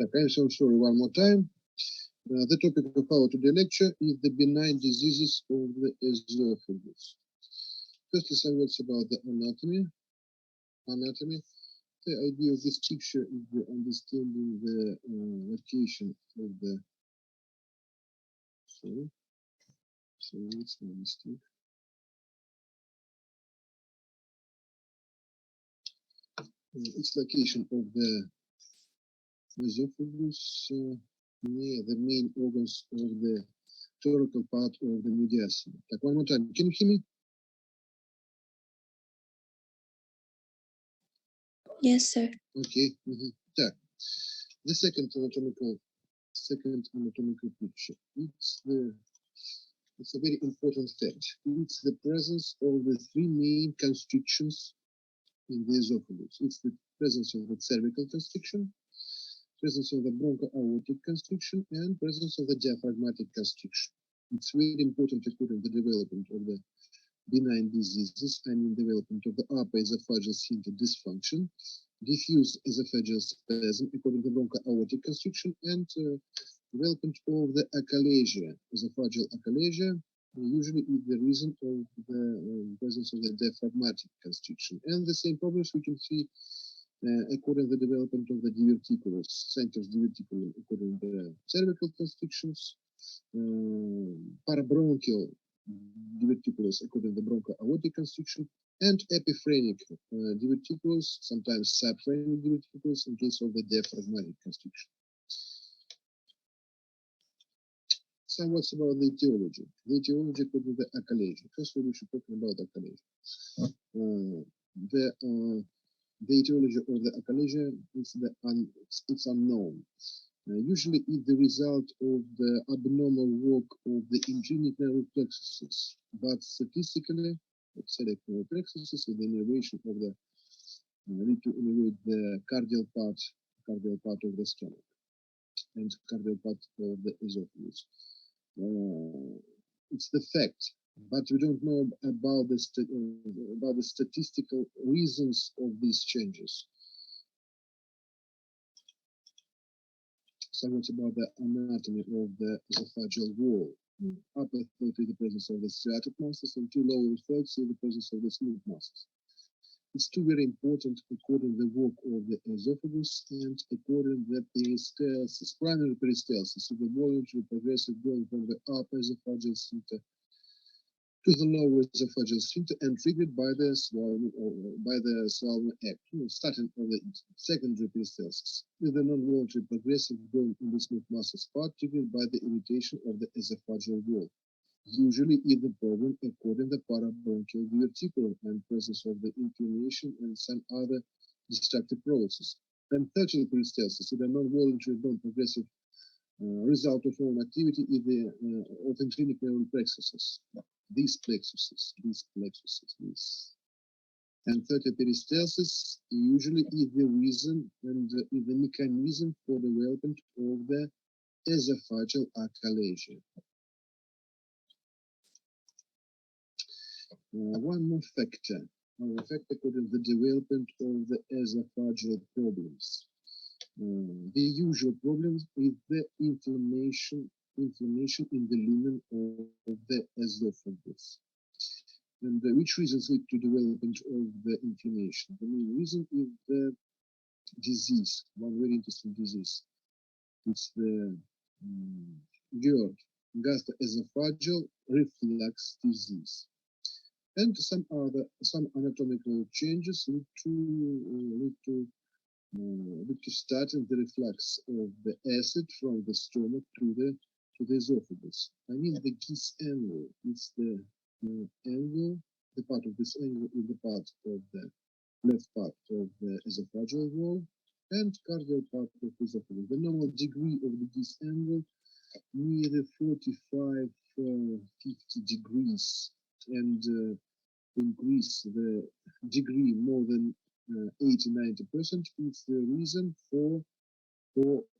Okay, so sorry, one more time. The topic of our today lecture is the benign diseases of the esophagus. Firstly, some words about the anatomy. The idea of this picture is the understanding the location of the. Sorry, it's my mistake. Its location of the esophagus near the main organs of the thoracal part of the mediastinum. Так, one more time. Can you hear me? Yes, sir. Okay. Так. The second anatomical picture. It's a very important fact. It's the presence of the three main constrictions in the esophagus. It's the presence of the cervical constriction, presence of the broncho-aortic constriction, and presence of the diaphragmatic constriction. It's very important according to the development of the benign diseases, development of the upper esophageal sphincter dysfunction, diffuse esophageal spasm according to broncho-aortic constriction, and development of the achalasia, esophageal achalasia, usually is the reason of the presence of the diaphragmatic constriction. And the same problems we can see according to the development of the diverticulus, centers diverticulum according to the cervical constrictions, parabronchial diverticulus according to the broncho-aortic constriction, and epiphrenic diverticulus, sometimes subphrenic diverticulus in case of the diaphragmatic constriction. Some words about the etiology. The etiology could be the achalasia. First, we should talk about achalasia. The etiology of the achalasia is it's unknown. Usually, it's the result of the abnormal work of the intrinic nerve plexuses, but statistically, select nerve plexuses with the innervation of the need to innervate the cardial part of the stomach and cardial part of the esophagus. It's the fact, but we don't know about the statistical reasons of these changes. Some words about the anatomy of the esophageal wall. Upper third is the presence of the striated muscles, and two lower thirds is the presence of the smooth muscles. It's two very important according to the work of the esophagus and according to the peristalsis, primary peristalsis, so the voluntary progressive going from the upper esophageal sphincter to the lower esophageal sphincter and triggered by the swallowing act, starting on the secondary peristalsis, with the non-voluntary progressive going in the smooth muscles part triggered by the irritation of the esophageal wall. Usually is the problem according to the parabronchial diverticulum and presence of the inflammation and some other destructive processes. And tertiary peristalsis, so the non-voluntary, non-progressive result of own activity is the of intrinic nerve plexuses. These plexuses. And tertiary peristalsis usually is the reason and is the mechanism for the development of the esophageal achalasia. One more factor according to the development of the esophageal problems. The usual problems is the inflammation in the lumen of the esophagus. And which reasons lead to development of the inflammation? The main reason is the disease, one very interesting disease. It's the GERD, gastroesophageal reflux disease. And some anatomical changes lead to starting the reflux of the acid from the stomach to the esophagus. The Gis angle is the angle. The part of this angle is the part of the left part of the esophageal wall and cardial part of the esophagus. The normal degree of the Gis angle near the 45-50 degrees, and increase the degree more than 80-90% is the reason for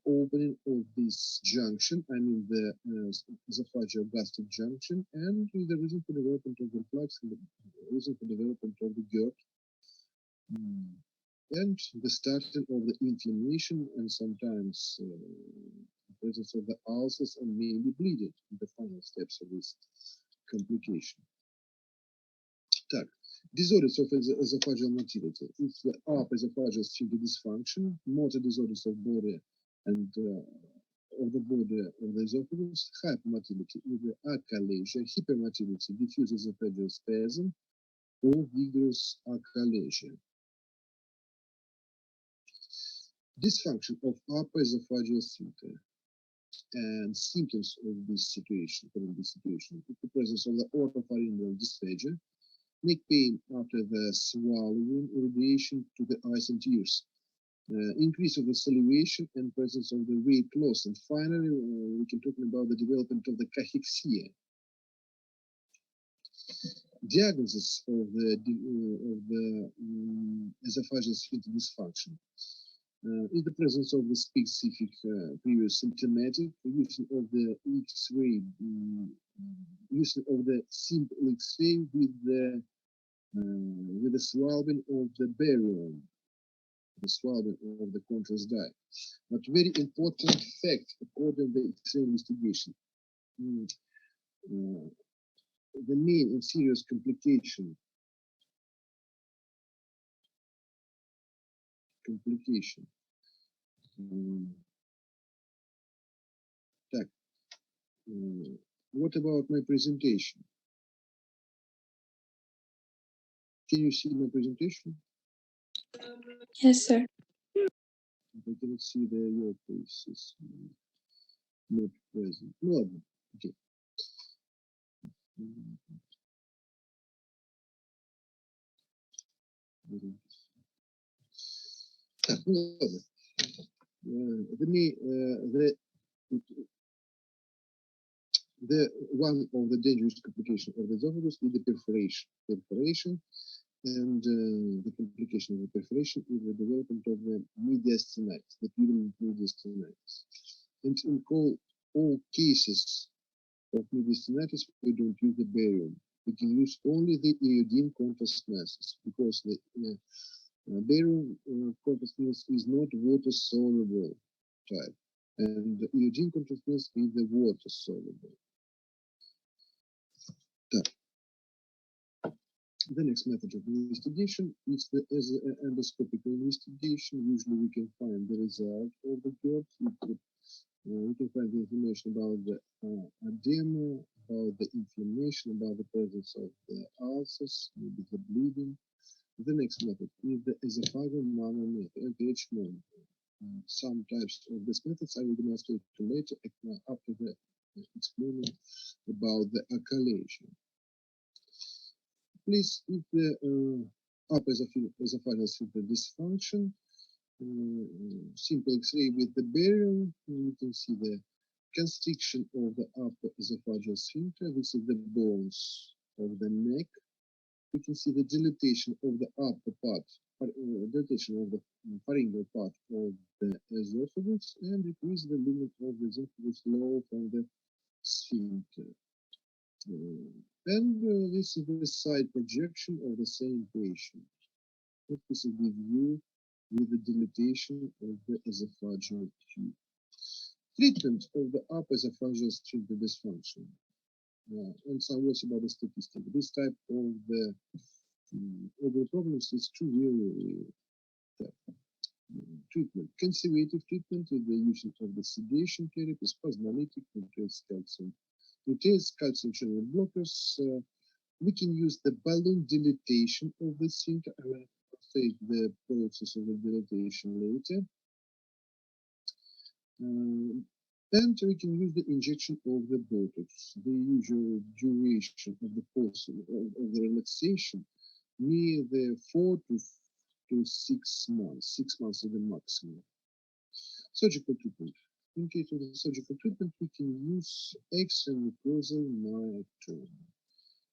opening of this junction, the esophageal gastric junction, and the reason for development of the reflux and the reason for development of the GERD. and the starting of the inflammation and sometimes presence of the ulcers and maybe bleeding in the final steps of this complication. Так, disorders of esophageal motility. It's the upper esophageal sphincter dysfunction, motor disorders of body and of the body of the esophagus, hypermotility, either achalasia, hypermotility, diffuse esophageal spasm, or vigorous achalasia. Dysfunction of upper esophageal sphincter and symptoms of this situation, the presence of the oropharyngeal dysphagia, neck pain after the swallowing, irradiation to the eyes and ears, increase of the salivation and presence of the weight loss. And finally, we can talk about the development of the cachexia. Diagnosis of the esophageal sphincter dysfunction. In the presence of the specific previous symptomatic, using of the X-ray, using of the simple X-ray with the swallowing of the barium, the swallowing of the contrast dye. But very important fact according to the X-ray investigation, the main and serious complication. What about my presentation? Can you see my presentation? Yes, sir. I cannot see your faces. Not present. No, okay. The one of the dangerous complications of the esophagus is the perforation, and the complication of the perforation is the development of the mediastinitis, the purulent mediastinitis. And in all cases of mediastinitis, we don't use the barium. We can use only the iodine contrast masses because the barium contrast mass is not water soluble type, and the iodine contrast mass is the water soluble. The next method of investigation is the endoscopic investigation. Usually we can find the result of the GERD. We can find the information about the edema, about the inflammation, about the presence of the ulcers, maybe the bleeding. The next method is the esophageal manometer, NPH monitor. Some types of these methods I will demonstrate later after the explaining about the achalasia. Please, if the upper esophageal sphincter dysfunction, simple X-ray with the barium, you can see the constriction of the upper esophageal sphincter. This is the bones of the neck. You can see the dilatation of the upper part, dilatation of the pharyngeal part of the esophagus, and decrease the limit of the esophagus low from the sphincter. And this is the side projection of the same patient. This is the view with the dilatation of the esophageal tube. Treatment of the upper esophageal sphincter dysfunction. And some words about the statistic. This type of the problems is too really treatment. Conservative treatment with the use of the sedation therapy, spasmolytic, increased calcium. Increased calcium channel blockers. We can use the balloon dilatation of the sphincter. I will take the process of the dilatation later. And we can use the injection of the Botox. The usual duration of the course of the relaxation near the 4 to 6 months. 6 months is the maximum. Surgical treatment. In case of the surgical treatment, we can use extramucosal myectomy.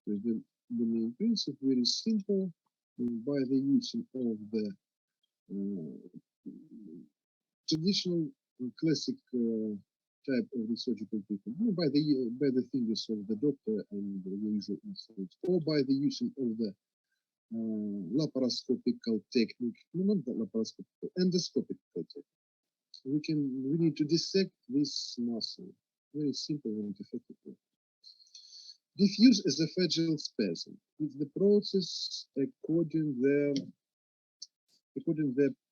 The main principle very simple. By the use of the traditional classic type of the surgical treatment, by the fingers of the doctor and the usual instruments, or by the use of the laparoscopical technique, no, not the laparoscopical, endoscopical technique. We need to dissect this muscle. Very simple and effective way. Diffuse esophageal spasm is the process according the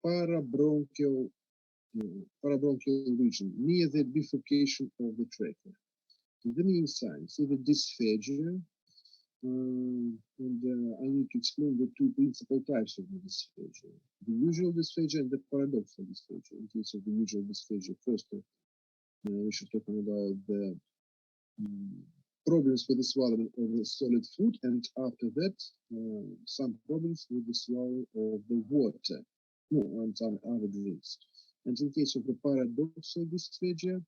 parabronchial region near the bifurcation of the trachea. The main signs is the dysphagia, and I need to explain the two principal types of the dysphagia: the usual dysphagia and the paradoxal dysphagia. In case of the usual dysphagia, first we should talk about the problems with the swallowing of the solid food, and after that, some problems with the swallowing of the water, and some other drinks. And in case of the paradoxal dysphagia,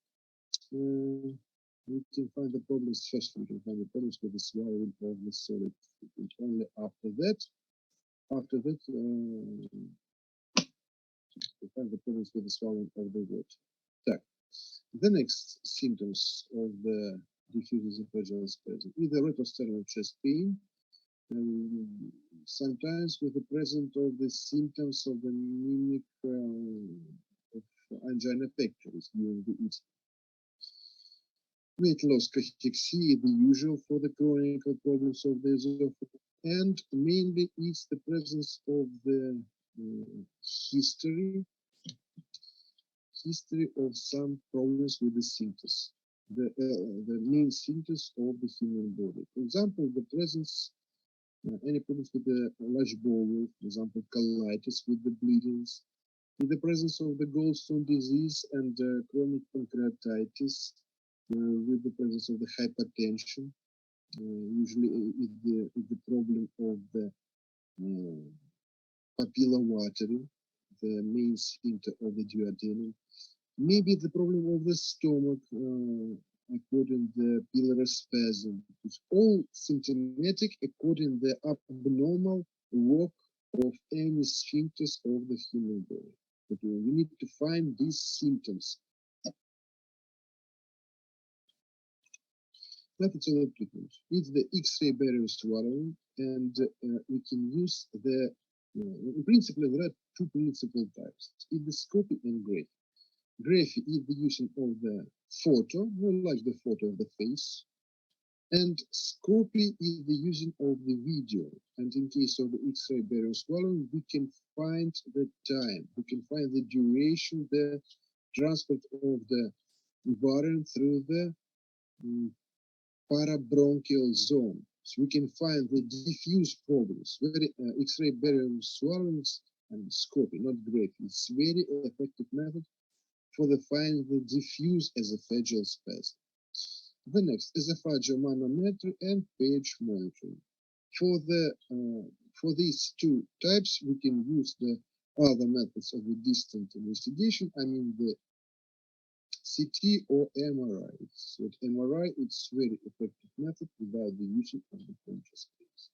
we can find the problems first. We can find the problems with the swallowing of the solid food, and only after that, we find the problems with the swallowing of the water. Так. The next symptoms of the diffuse esophageal spasm, either retosternal chest pain, sometimes with the presence of the symptoms of the mimic of angina pectoris during the eating. Weight loss cachexia is the usual for the chronic problems of the esophagus, and mainly it's the presence of the history of some problems with the symptoms, the main symptoms of the human body. For example, the presence, any problems with the large bowel, for example, colitis with the bleedings, in the presence of the gallstone disease and chronic pancreatitis, with the presence of the hypertension, usually is the problem of the papilla vateri, the main sphincter of the duodenum. Maybe the problem of the stomach, according to the pylorus spasm. It's all symptomatic according to the abnormal work of any sphincters of the human body. But we need to find these symptoms. Methods of treatment. It's the X-ray barrier swallowing, and we can use the, in principle, there are two principal types, endoscopy and graphy. Graphy is the using of the photo, more like the photo of the face, and scopy is the using of the video. And in case of the X-ray barrier swallowing, we can find the time, we can find the duration, the transport of the barium through the parabronchial zone. So we can find the diffuse problems, very X-ray barium swallowing and scopy, not graphy. It's very effective method for the finding the diffuse esophageal spasm. The next, esophageal manometry and pH monitoring. For these two types, we can use the other methods of the distant investigation. I mean the CT or MRI. So MRI, it's very effective method without the use of the contrast space.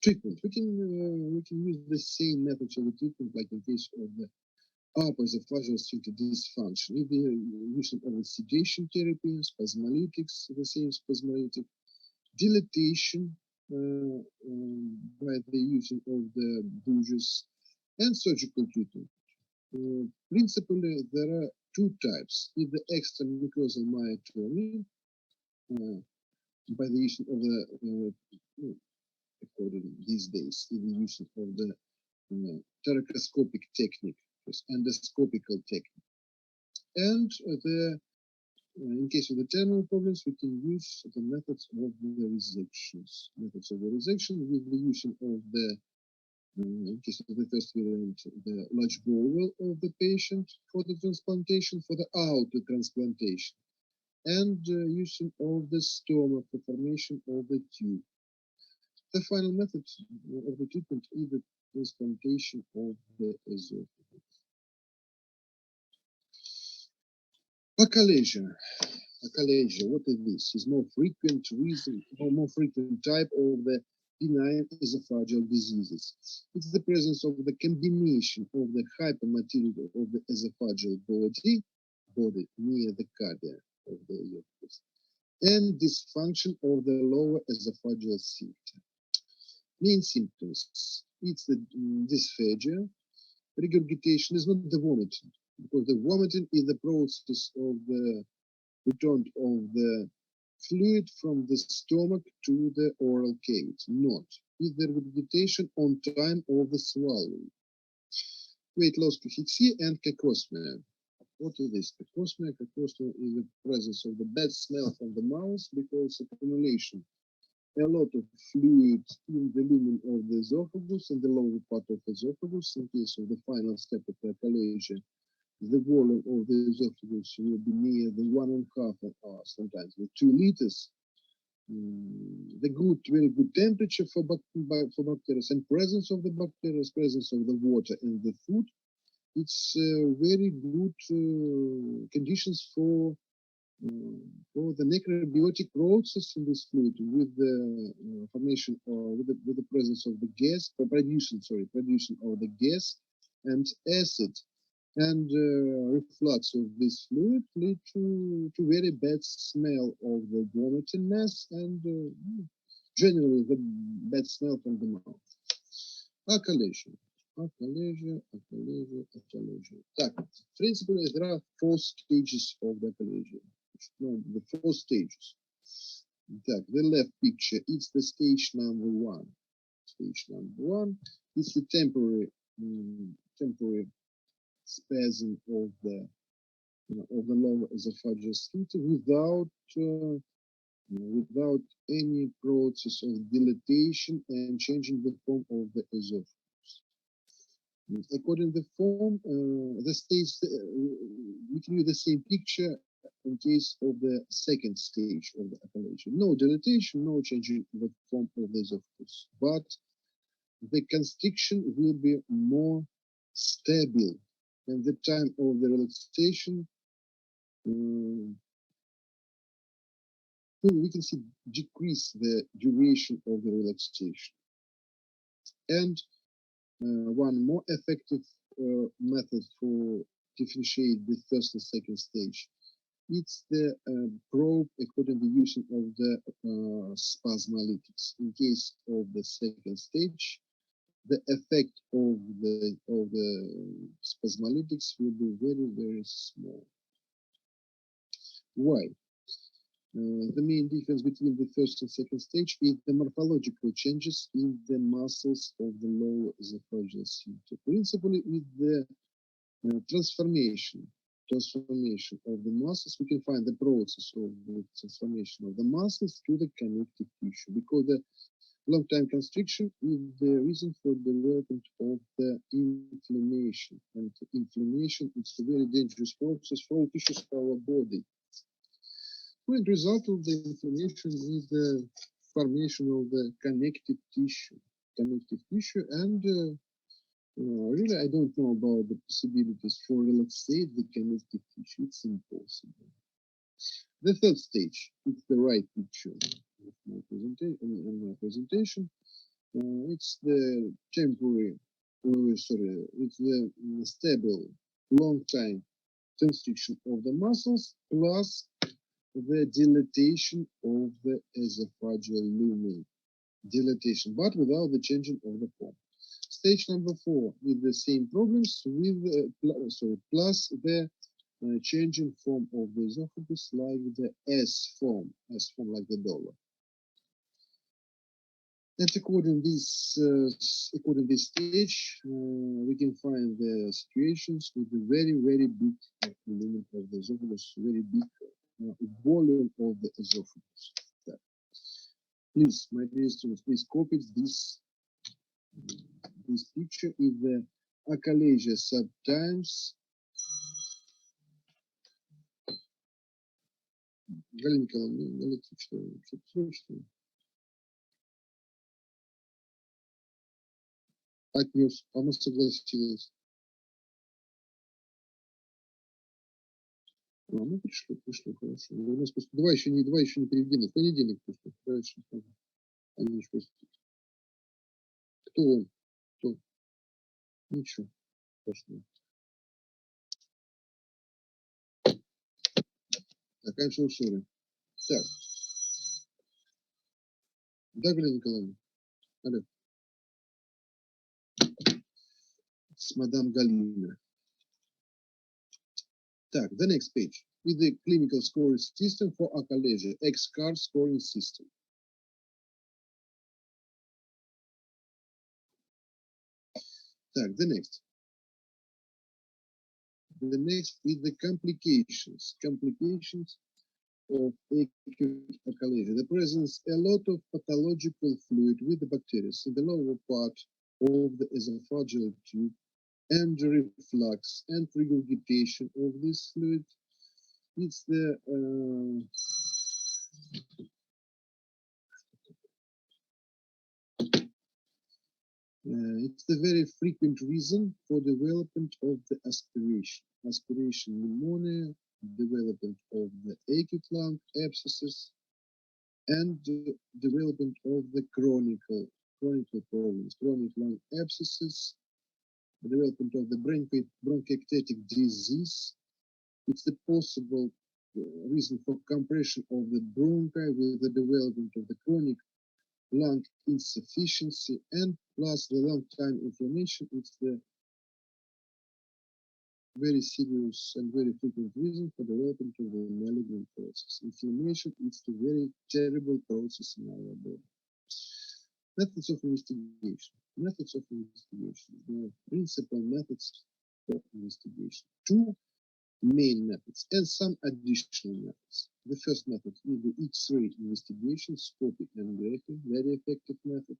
Treatment. We can use the same methods of the treatment like in case of the upper esophageal sphincter dysfunction. If the use of the sedation therapy, spasmolytics, the same spasmolytic, dilatation by the use of the bougies, and surgical treatment. Principally, there are two types: either extramucosal myotomy by the use of the according these days, the use of the thoracoscopic technique, endoscopical technique, and in case of the terminal problems, we can use the methods of the resections. Methods of the resection with the use of the in case of the first variant, the large bowel of the patient for the transplantation, for the outer transplantation, and using of the stomach for formation of the tube. The final method of the treatment is the transplantation of the esophagus. Achalasia. Achalasia, what is this? Is more frequent reason, or more frequent type of the benign esophageal diseases. It's the presence of the combination of the hypermotility of the esophageal body near the cardia of the esophagus, and dysfunction of the lower esophageal sphincter. Main symptoms: it's the dysphagia. Regurgitation is not the vomiting, because the vomiting is the process of the return of the fluid from the stomach to the oral cavity, not is the regurgitation on time of the swallowing. Weight loss cachexia and cacosmia. What is this? Cacosmia? Cacosmia is the presence of the bad smell from the mouth because accumulation a lot of fluid in the lumen of the esophagus and the lower part of the esophagus. In case of the final step of the achalasia, the volume of the esophagus will be near the 1.5 or sometimes the 2 liters. The very good temperature for bacteria and presence of the bacteria, presence of the water in the food. It's very good conditions for the necrobiotic process in this fluid with the formation or with the presence of the gas, production of the gas and acid and reflux of this fluid lead to very bad smell of the vomiting mess and generally the bad smell from the mouth. Achalasia. Так, в принципе, there are 4 stages of the achalasia. No, the 4 stages. Так, the left picture, it's the stage number 1. Stage number 1 is the temporary spasm of the lower esophageal sphincter without any process of dilatation and changing the form of the esophagus. According to the form, the stage we can use the same picture in case of the second stage of the achalasia. No dilatation, no changing the form of the esophagus, but the constriction will be more stable. And the time of the relaxation, we can see decrease the duration of the relaxation. And one more effective method for differentiate the first and second stage, it's the probe according to the use of the spasmolytics. In case of the second stage, the effect of the spasmolytics will be very, very small. Why? The main difference between the first and second stage is the morphological changes in the muscles of the lower esophageal sphincter. Principally, with the transformation of the muscles, we can find the process of the transformation of the muscles to the connective tissue, because the long-time constriction is the reason for the development of the inflammation. And inflammation is a very dangerous process for all tissues of our body. The result of the inflammation is the formation of the connective tissue, and really, I don't know about the possibilities for relaxate the connective tissue. It's impossible. The third stage, it's the right picture of my presentation. It's the temporary, it's the stable, long time constriction of the muscles plus the dilatation of the esophageal lumen, but without the changing of the form. Stage number 4 with the same problems with plus the changing form of the esophagus like the S form like the dollar. And according this stage, we can find the situations with the very, very big lumen of the esophagus, very big volume of the esophagus. Please, my dear students, please copy this picture is the achalasia subtimes. Галина Николаевна, налейте что-то срочное. Отнес, она согласилась. Ну, пришло, хорошо. У нас просто два еще не переведены. В понедельник просто. Дальше. Они еще просто. Кто он? Кто? Ничего. Пошло. Так, конечно, ссоры. Так. Галина Николаевна. Алло. It's Madame Galina. Так, the next page is the clinical scoring system for achalasia, XCAR scoring system. Так, the next. The next is the complications of acute achalasia. The presence a lot of pathological fluid with the bacteria in the lower part of the esophageal tube and reflux and regurgitation of this fluid. It's the it's the very frequent reason for development of the aspiration pneumonia, development of the acute lung abscesses, and development of the chronic problems, chronic lung abscesses, development of the bronchiectatic disease. It's the possible reason for compression of the bronchi with the development of the chronic lung insufficiency, and plus the long time inflammation. It's the very serious and very frequent reason for development of the malignant process. Inflammation is the very terrible process in our body. Methods of investigation. Methods of investigation. The principal methods of investigation. Two main methods and some additional methods. The first method is the X-ray investigation, scoping and graphing, very effective method,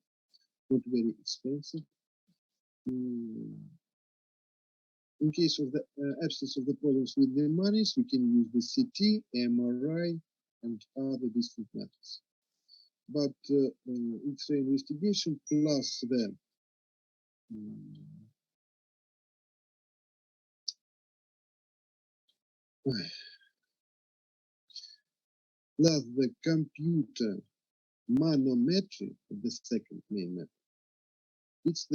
not very expensive. In case of the absence of the problems with the pneumonias, we can use the CT, MRI, and other distant methods. But X-ray investigation plus the plus the computer manometry, the second main method. It's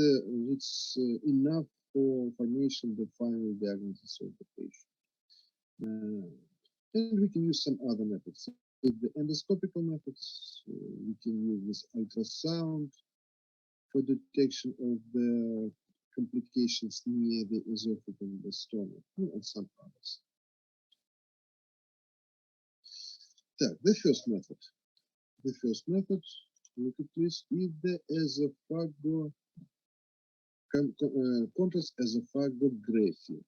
enough for formation the final diagnosis of the patient. And we can use some other methods. With the endoscopical methods, we can use this ultrasound for detection of the complications near the esophagus and the stomach, and some others. Так, the first method, look at this, is the contrast esophagography.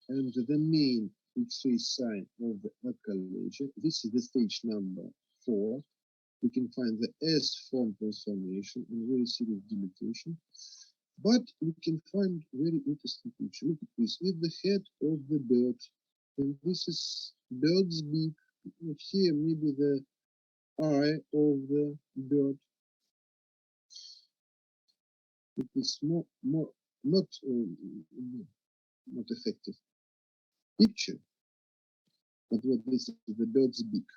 And the main X-ray sign of the achalasia, this is the stage number 4. We can find the S-form transformation and very serious dilatation. But we can find very interesting picture. Look at this, with the head of the bird. And this is bird's beak. Here maybe the eye of the bird. It is not effective picture, but what this is the bird's beak.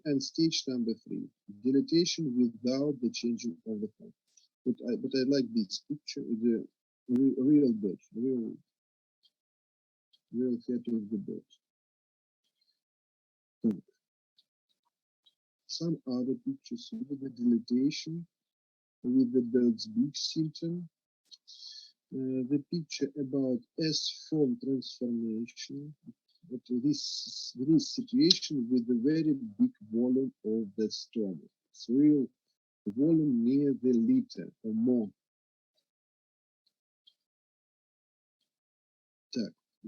And stage number 3, dilatation without the changing of the form. But I like this picture, the real bird, real head of the bird. Some other pictures with the dilatation with the bird's beak symptom. The picture about S-form transformation. But this situation with the very big volume of the stomach. It's real volume near the liter or more.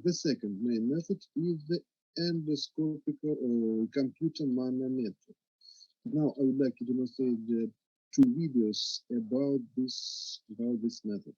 The second main method is the endoscopic or computer manometer. Now I would like to demonstrate the 2 videos about this method.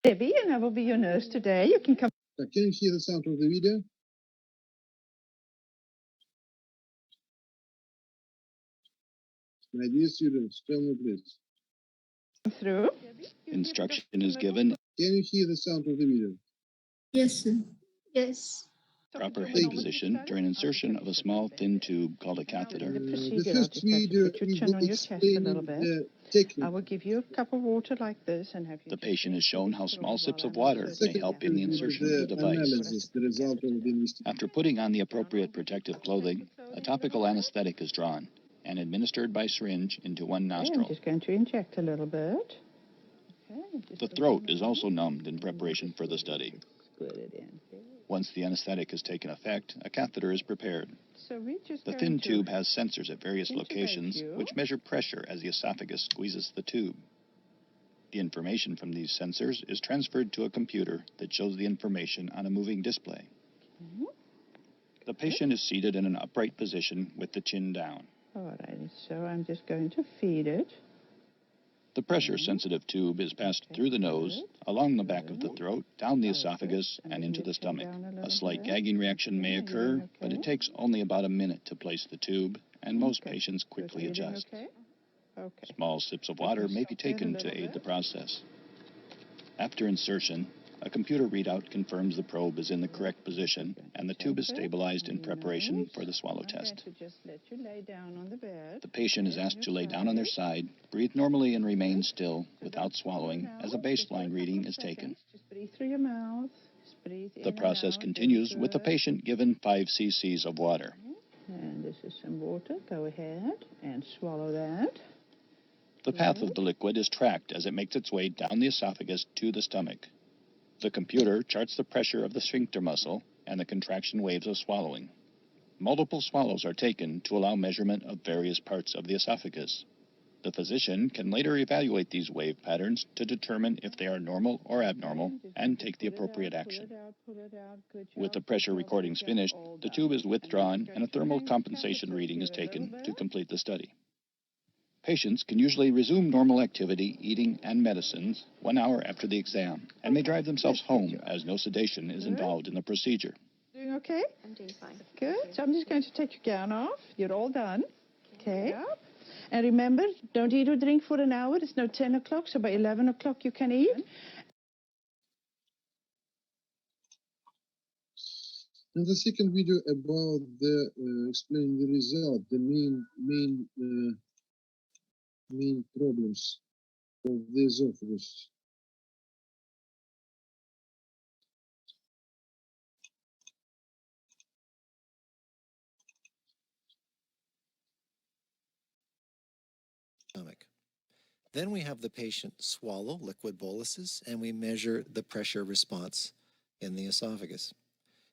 Debbie, and I will be your nurse today. You can come. Can you hear the sound of the video? My dear students, tell me please. Through. Instruction is given. Can you hear the sound of the video? Yes, sir. Yes. Proper head position during insertion of a small thin tube called a catheter. The The procedure, I'll first just have to video put your is chin on your chest a little explaining bit. the I technique. will give you a cup of water like this and have you. The just patient go is shown through how it small while sips I'm of water inserting may the help in the Second catheter. insertion of the the device. analysis, the result of the investigation. After putting on the appropriate protective clothing, a topical anesthetic is drawn and administered by syringe into one Okay, I'm nostril. just going to inject a little bit. Okay, just The put throat it is in. also numbed in preparation for the study. Squirt it in. Once the anesthetic has taken effect, a catheter is prepared. So we're just The going thin to tube has sensors at various intubate locations you. which measure pressure as the esophagus squeezes the tube. The information from these sensors is transferred to a computer that shows the information on a moving display. Mhm. The patient is seated in an upright position with the chin down. Alrighty, so I'm just going to feed it. The pressure-sensitive tube is passed through the nose, along the back of the throat, down the esophagus, and into the stomach. A slight gagging reaction may occur, but it takes only about a minute to place the tube, and most patients quickly adjust. Okay. Okay. Small sips of water may be taken to aid the process. After insertion, a computer readout confirms the probe is in the correct position, and the tube is stabilized in preparation for the swallow test. I'm going to just let you lay down on the bed. The patient is asked to lay down on their side, breathe normally and remain still without swallowing as a baseline reading is taken. Just breathe through your mouth. Just breathe in The and process out. continues Very with the good. patient given 5 cc's of water. And this is some water. Go ahead and swallow that. The path of the liquid is tracked as it makes its way down the esophagus to the stomach. The computer charts the pressure of the sphincter muscle and the contraction waves of swallowing. Multiple swallows are taken to allow measurement of various parts of the esophagus. The physician can later evaluate these wave patterns to determine if they are normal or abnormal and take the appropriate action. With the pressure recordings finished, the tube is withdrawn and a thermal compensation reading is taken to complete the study. Patients can usually resume normal activity, eating, and medicines 1 hour after the exam and may drive themselves home as no sedation is involved in the procedure. Doing okay? I'm doing fine. Good. So I'm just going to take your gown off. You're all done. Okay. Yep. And remember, don't eat or drink for an hour. It's now 10 o'clock, so by 11 o'clock you can eat. And the second video about the explaining the result, the main problems of the esophagus. Stomach. Then we have the patient swallow liquid boluses, and we measure the pressure response in the esophagus.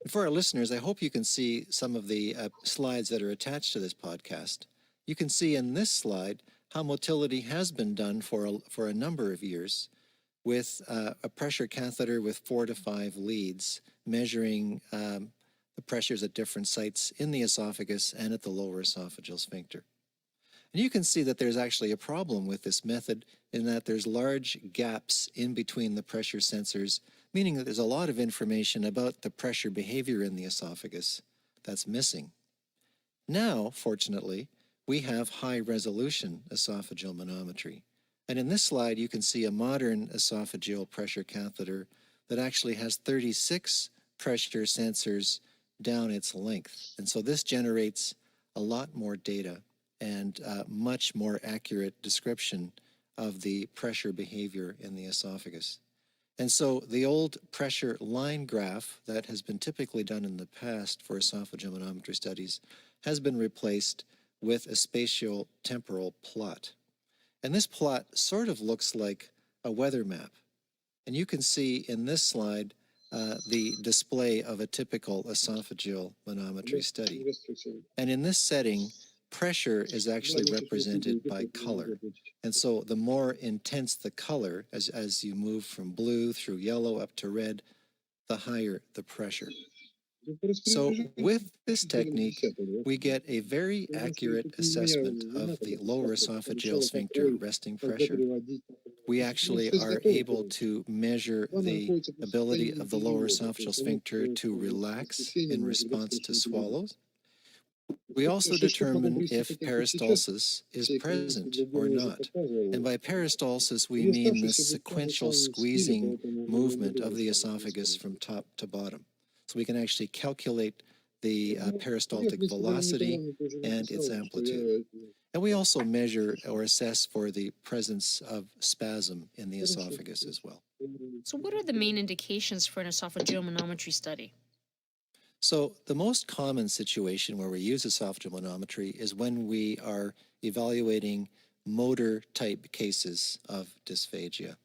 And for our listeners, I hope you can see some of the slides that are attached to this podcast. You can see in this slide how motility has been done for a number of years with a pressure catheter with 4 to 5 leads measuring the pressures at different sites in the esophagus and at the lower esophageal sphincter. And you can see that there's actually a problem with this method in that there's large gaps in between the pressure sensors, meaning that there's a lot of information about the pressure behavior in the esophagus that's missing. Now, fortunately, we have high-resolution esophageal manometry. And in this slide, you can see a modern esophageal pressure catheter that actually has 36 pressure sensors down its length. And so this generates a lot more data and much more accurate description of the pressure behavior in the esophagus. And so the old pressure line graph that has been typically done in the past for esophageal manometry studies has been replaced with a spatial temporal plot. And this plot sort of looks like a weather map. And you can see in this slide the display of a typical esophageal manometry study. And in this setting, pressure is actually represented by color. And so the more intense the color, as you move from blue through yellow up to red, the higher the pressure. So with this technique, we get a very accurate assessment of the lower esophageal sphincter resting pressure. We actually are able to measure the ability of the lower esophageal sphincter to relax in response to swallows. We also determine if peristalsis is present or not. And by peristalsis, we mean the sequential squeezing movement of the esophagus from top to bottom. So we can actually calculate the peristaltic velocity and its amplitude. And we also measure or assess for the presence of spasm in the esophagus as well. So what are the main indications for an esophageal manometry study? So the most common situation where we use esophageal manometry is when we are evaluating motor type cases of dysphagia.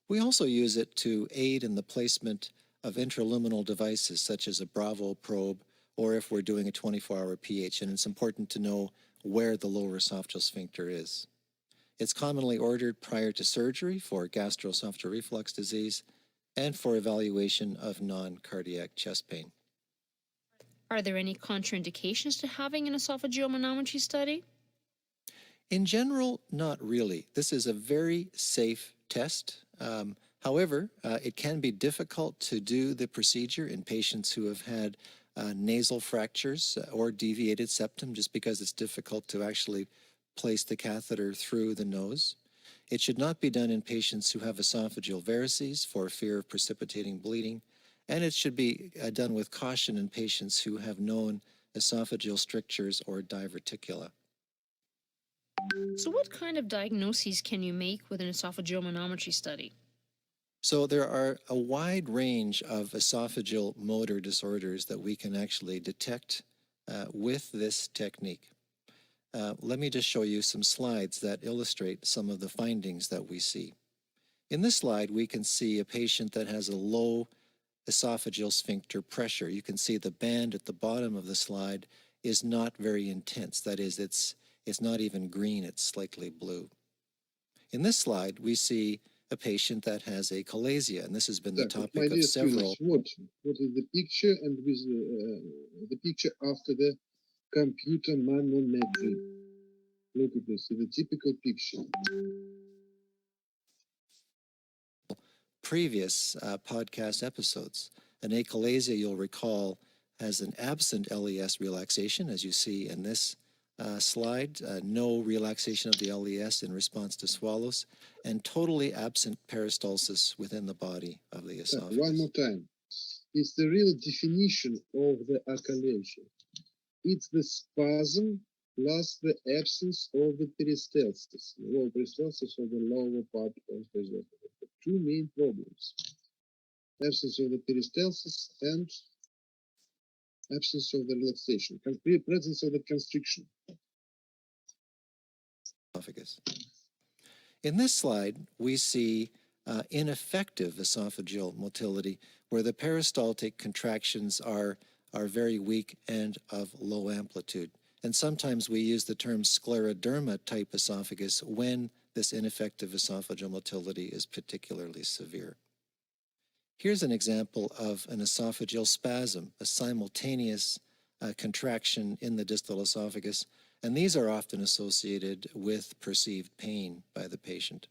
We also use it to aid in the placement of intraluminal devices such as a Bravo probe, or if we're doing a 24-hour pH, and it's important to know where the lower esophageal sphincter is. It's commonly ordered prior to surgery for gastroesophageal reflux disease and for evaluation of non-cardiac chest pain. Are there any contraindications to having an esophageal manometry study? In general, not really. This is a very safe test. However, it can be difficult to do the procedure in patients who have had nasal fractures or deviated septum, just because it's difficult to actually place the catheter through the nose. It should not be done in patients who have esophageal varices for fear of precipitating bleeding, and it should be done with caution in patients who have known esophageal strictures or diverticula. So what kind of diagnoses can you make with an esophageal manometry study? So there are a wide range of esophageal motor disorders that we can actually detect with this technique. Let me just show you some slides that illustrate some of the findings that we see. In this slide, we can see a patient that has a low esophageal sphincter pressure. You can see the band at the bottom of the slide is not very intense. That is, it's not even green, it's slightly blue. In this slide, we see a patient that has achalasia, and this has been the topic of several. What is the picture and with the picture after the computer manometry? Look at this, the typical picture. Previous podcast episodes. An achalasia, you'll recall, has an absent LES relaxation, as you see in this slide, no relaxation of the LES in response to swallows, and totally absent peristalsis within the body of the esophagus. One more time. It's the real definition of the achalasia. It's the spasm plus the absence of the peristalsis, lower peristalsis of the lower part of the esophagus. The two main problems: absence of the peristalsis and absence of the relaxation, presence of the constriction. Esophagus. In this slide, we see ineffective esophageal motility, where the peristaltic contractions are very weak and of low amplitude. And sometimes we use the term scleroderma type esophagus when this ineffective esophageal motility is particularly severe. Here's an example of an esophageal spasm, a simultaneous contraction in the distal esophagus, and these are often associated with perceived pain by the patient.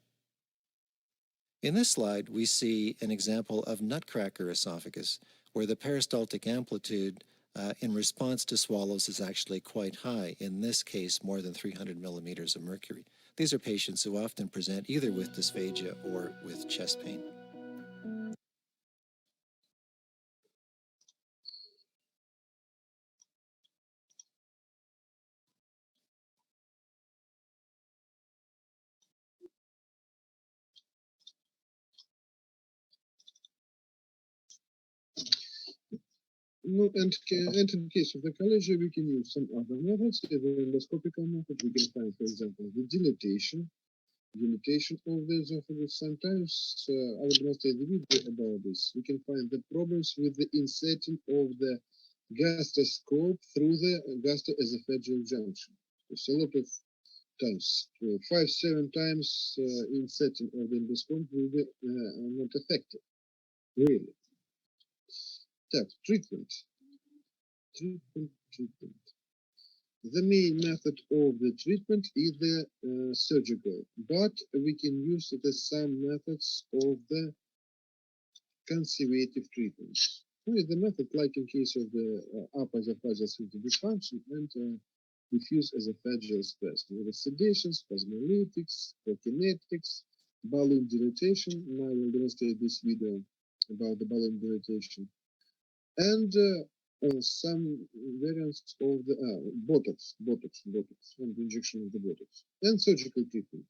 In this slide, we see an example of nutcracker esophagus, where the peristaltic amplitude in response to swallows is actually quite high, in this case more than 300 millimeters of mercury. These are patients who often present either with dysphagia or with chest pain. No, and in case of the achalasia, we can use some other methods. The endoscopical method, we can find, for example, the dilatation of the esophagus. Sometimes I will demonstrate the video about this. We can find the problems with the inserting of the gastroscope through the gastroesophageal junction. It's a lot of times, 5-7 times inserting of the endoscope will be not effective, really. Treatment. The main method of the treatment is the surgical, but we can use some methods of the conservative treatment. With the method, like in case of the upper esophageal sphincter dysfunction and diffuse esophageal spasm, with sedation, spasmolytics, prokinetics, balloon dilatation. Now I will demonstrate this video about the balloon dilatation, and some variants of the Botox, and injection of the Botox, and surgical treatment.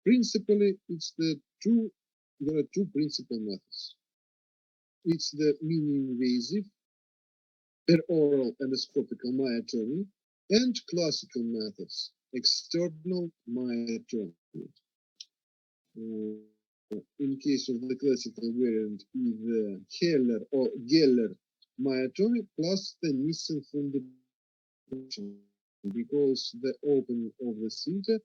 Principally, there are two principal methods. It's the mini-invasive peroral endoscopical myotomy and classical methods, external myotomy. In case of the classical variant, is the Heller or Geller myotomy plus the Nissen function, because the opening of the sphincter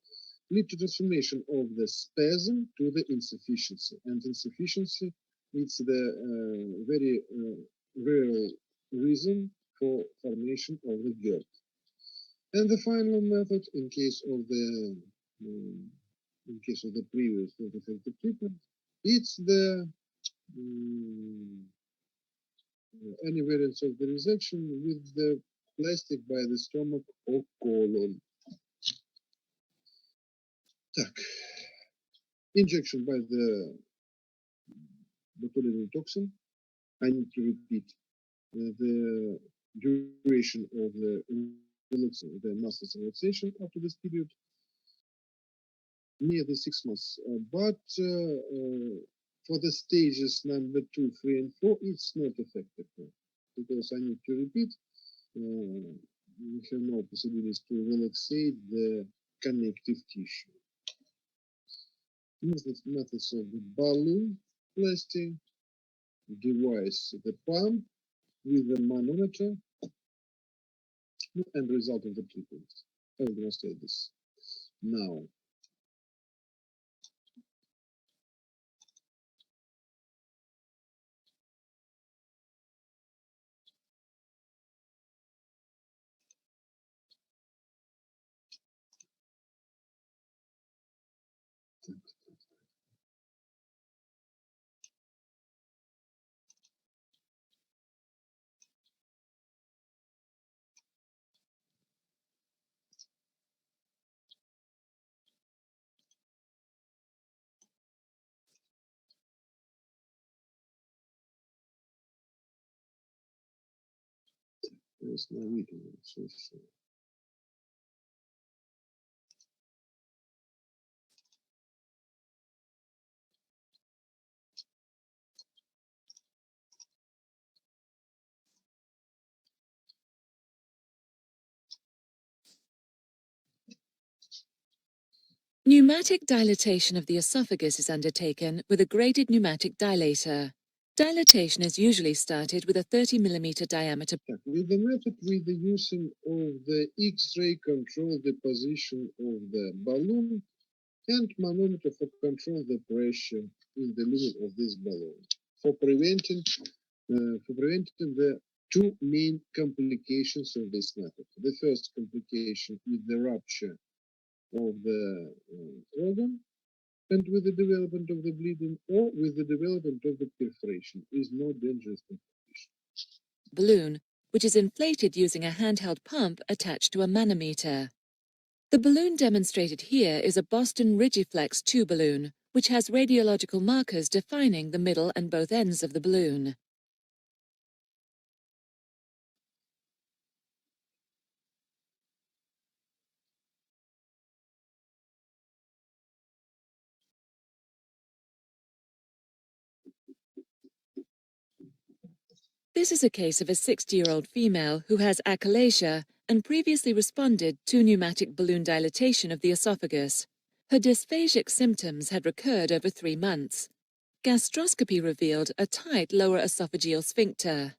lead to transformation of the spasm to the insufficiency, and insufficiency is the very real reason for formation of the GERD. And the final method, in case of the previous effective treatment, it's the any variance of the resection with the plastic by the stomach or colon. Так. Injection by the botulinum toxin. I need to repeat the duration of the muscle relaxation up to this period, near the 6 months. But for the stages number 2, 3, and 4, it's not effective, because I need to repeat. We have no possibilities to relaxate the connective tissue. Methods of the balloon plasty, device, the pump with the manometer, and result of the treatment. I will demonstrate this now. There's no video. So. Pneumatic dilatation of the esophagus is undertaken with a graded pneumatic dilator. Dilatation is usually started with a 30mm diameter. With the method, with the using of the X-ray control the position of the balloon and manometer for control the pressure in the middle of this balloon for preventing the two main complications of this method. The first complication is the rupture of the organ, and with the development of the bleeding or with the development of the perforation is more dangerous complication. Balloon, which is inflated using a handheld pump attached to a manometer. The balloon demonstrated here is a Boston Rigiflex 2 balloon, which has radiological markers defining the middle and both ends of the balloon. This is a case of a 60-year-old female who has achalasia and previously responded to pneumatic balloon dilatation of the esophagus. Her dysphasic symptoms had recurred over 3 months. Gastroscopy revealed a tight lower esophageal sphincter.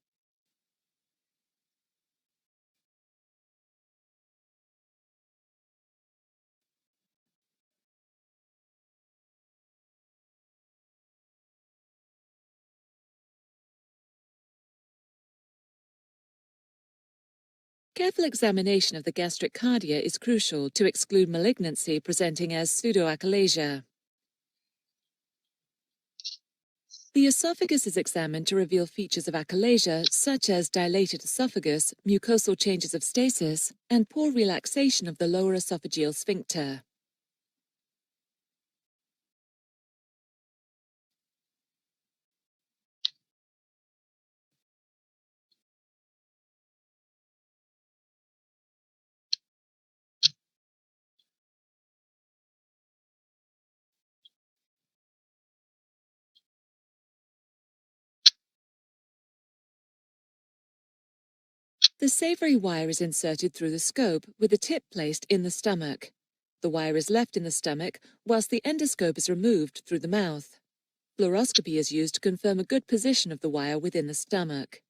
Careful examination of the gastric cardia is crucial to exclude malignancy presenting as pseudoachalasia. The esophagus is examined to reveal features of achalasia such as dilated esophagus, mucosal changes of stasis, and poor relaxation of the lower esophageal sphincter. The savory wire is inserted through the scope with the tip placed in the stomach. The wire is left in the stomach whilst the endoscope is removed through the mouth. Fluoroscopy is used to confirm a good position of the wire within the stomach.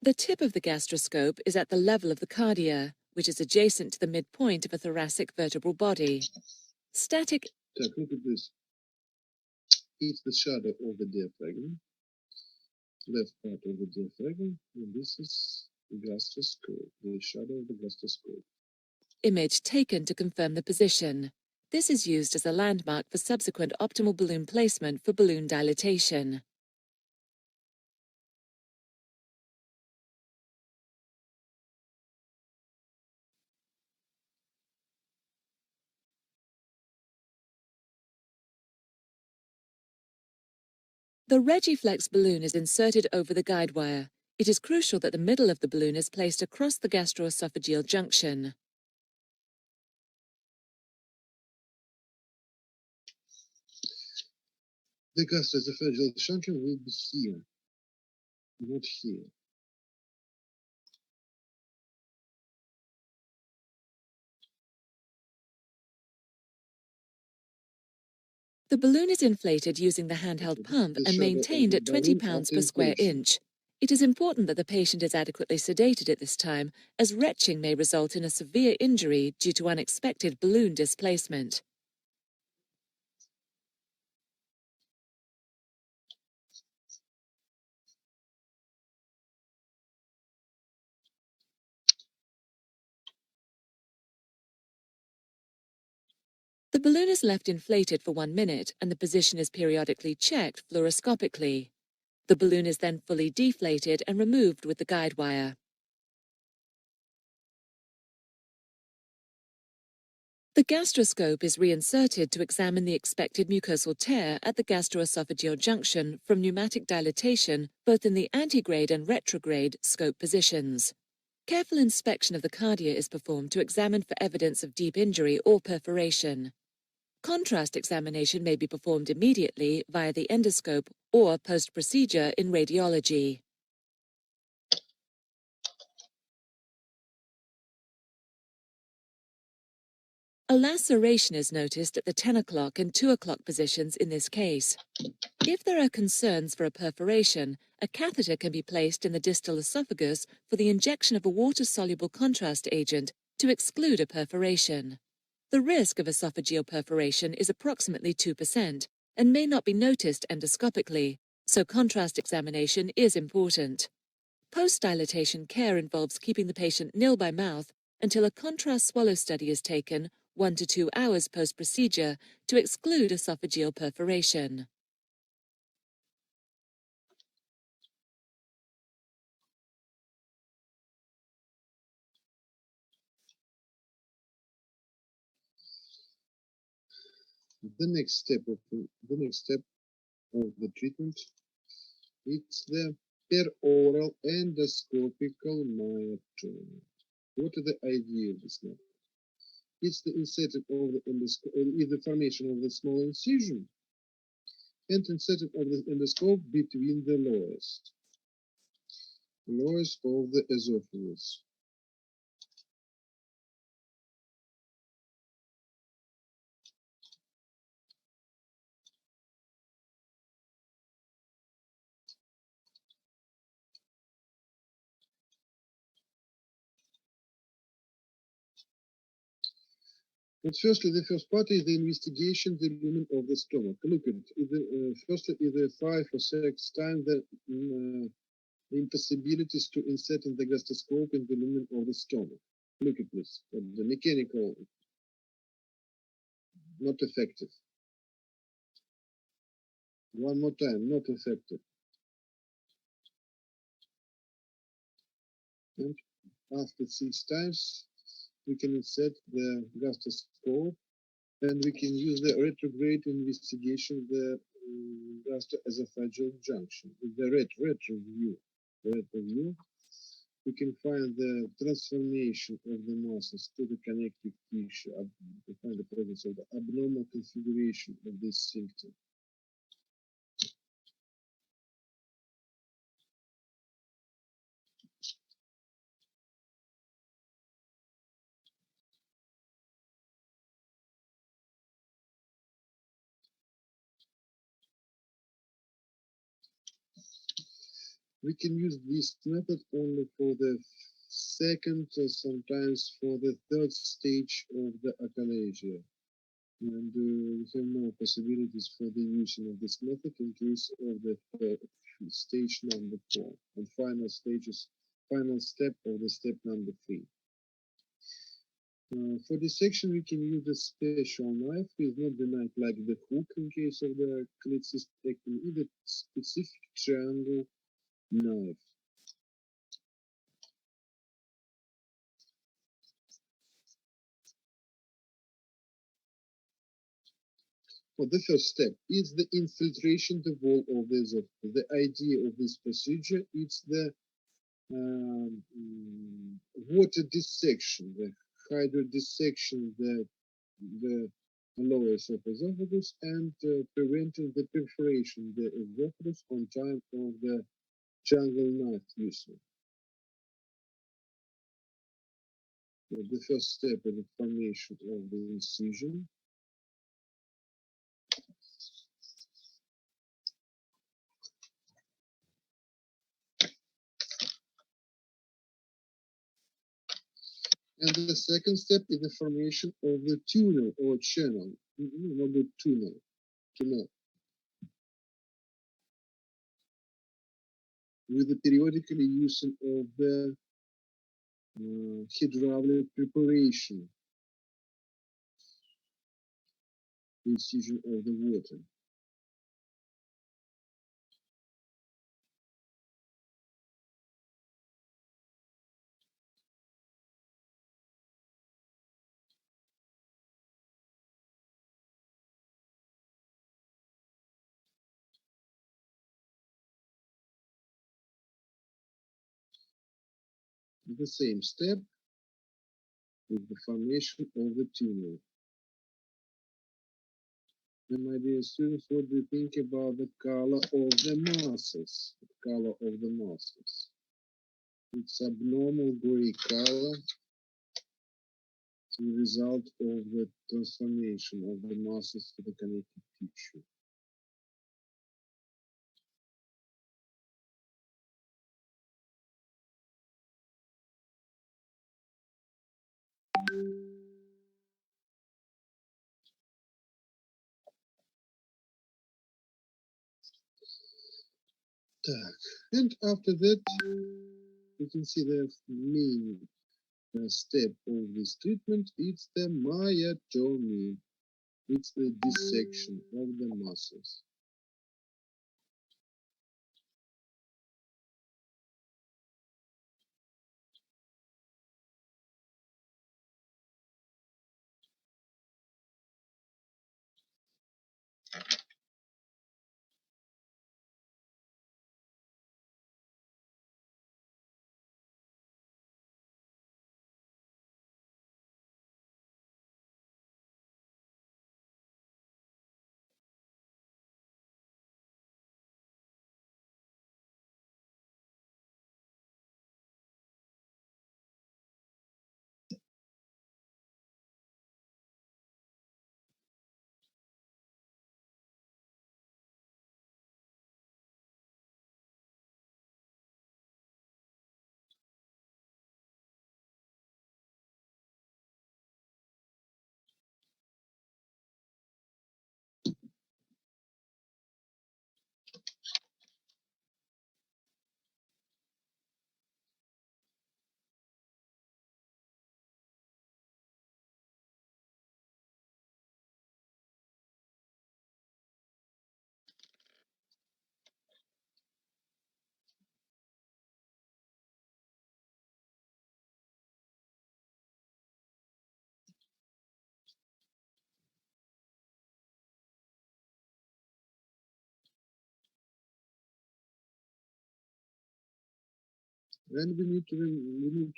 The tip of the gastroscope is at the level of the cardia, which is adjacent to the midpoint of a thoracic vertebral body. Static Так, look at this. It's the shadow of the diaphragm, left part of the diaphragm, and this is the gastroscope, the shadow of the gastroscope. image taken to confirm the position. This is used as a landmark for subsequent optimal balloon placement for balloon dilatation. The Regiflex balloon is inserted over the guide wire. It is crucial that the middle of the balloon is placed across the gastroesophageal junction. The gastroesophageal junction will be here, not here. The balloon is inflated using the handheld pump and maintained at 20 pounds per square inch. It is important that the patient is adequately sedated at this time, as retching may result in a severe injury due to unexpected balloon displacement. The balloon is left inflated for 1 minute and the position is periodically checked fluoroscopically. The balloon is then fully deflated and removed with the guide wire. The gastroscope is reinserted to examine the expected mucosal tear at the gastroesophageal junction from pneumatic dilatation both in the antegrade and retrograde scope positions. Careful inspection of the cardia is performed to examine for evidence of deep injury or perforation. Contrast examination may be performed immediately via the endoscope or post-procedure in radiology. A laceration is noticed at the 10 o'clock and 2 o'clock positions in this case. If there are concerns for a perforation, a catheter can be placed in the distal esophagus for the injection of a water-soluble contrast agent to exclude a perforation. The risk of esophageal perforation is approximately 2% and may not be noticed endoscopically, so contrast examination is important. Post-dilatation care involves keeping the patient nil by mouth until a contrast swallow study is taken 1 to 2 hours post-procedure to exclude esophageal perforation. The next step of the treatment, it's the peroral endoscopical myotomy. What is the idea of this method? It's the insertion of the the formation of the small incision and insertion of the endoscope between the lowers of the esophagus. But firstly, the first part is the investigation, the lumen of the stomach. Look at it. Firstly, either 5 or 6 times the impossibilities to insert in the gastroscope in the lumen of the stomach. Look at this. The mechanical, not effective. One more time, not effective. And after 6 times, we can insert the gastroscope and we can use the retrograde investigation, the gastroesophageal junction, the retro view. We can find the transformation of the muscles to the connective tissue, to find the presence of the abnormal configuration of this sphincter. We can use this method only for the second or sometimes for the third stage of the achalasia. And we have more possibilities for the using of this method in case of the stage number 4 and final step of the step number 3. For dissection, we can use a special knife. It's not the knife like the hook in case of the cholecystectomy, it's a specific triangle knife. Well, the first step is the infiltration the wall of the esophagus. The idea of this procedure is the water dissection, the hydrodissection, the lower esophagus and preventing the perforation the esophagus on time of the jungle knife usage. So the first step is the formation of the incision. And the second step is the formation of the tunnel or channel, not the tunnel, with the periodical use of the hydraulic preparation, incision of the water. The same step is the formation of the tunnel. And my dear students, what do you think about the color of the muscles? The color of the muscles. It's abnormal gray color. It's the result of the transformation of the muscles to the connective tissue. And after that, you can see the main step of this treatment. It's the myotomy. It's the dissection of the muscles. And we need to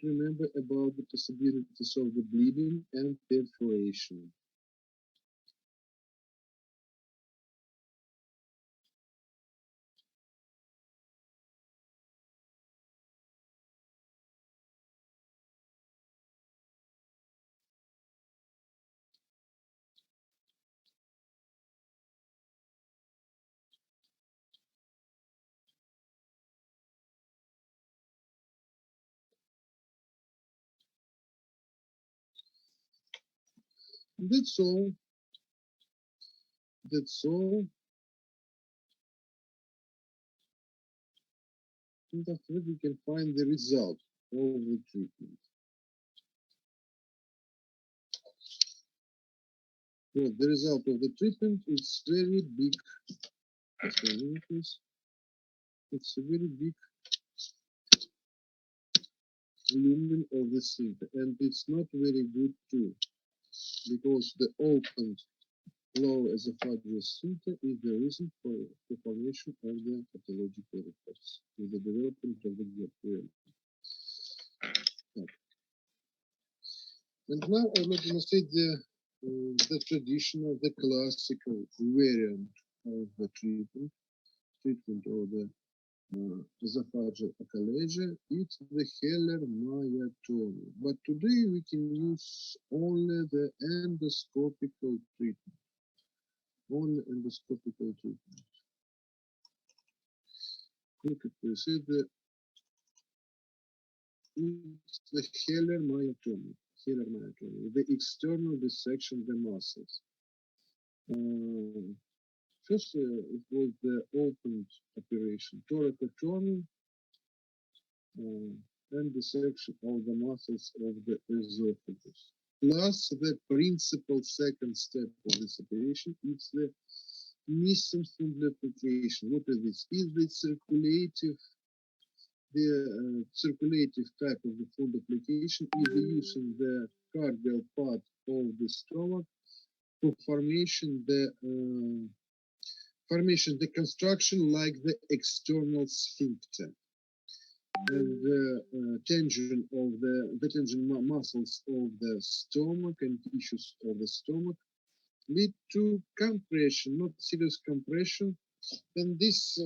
remember about the possibilities of the bleeding and perforation. That's all. That's all. And after that, we can find the result of the treatment. Well, the result of the treatment is very big. It's a very big lumen of the sphincter, and it's not very good too, because the opened lower esophageal sphincter is the reason for the formation of the pathological reflex, with the development of the gap. And now I will demonstrate the traditional, the classical variant of the treatment of the esophageal achalasia. It's the Heller myotomy. But today we can use only the endoscopical treatment. Only endoscopical treatment. Look at this. It's the Heller myotomy. The external dissection of the muscles. First, it was the opened operation, thoracotomy, and dissection of the muscles of the esophagus. Plus, the principal second step of this operation is the Nissen fundoplication. What is this? Is the circulative type of the fundoplication is the using the cardial part of the stomach for formation the construction like the external sphincter, and the tension of the tension muscles of the stomach and tissues of the stomach lead to compression, not serious compression, and this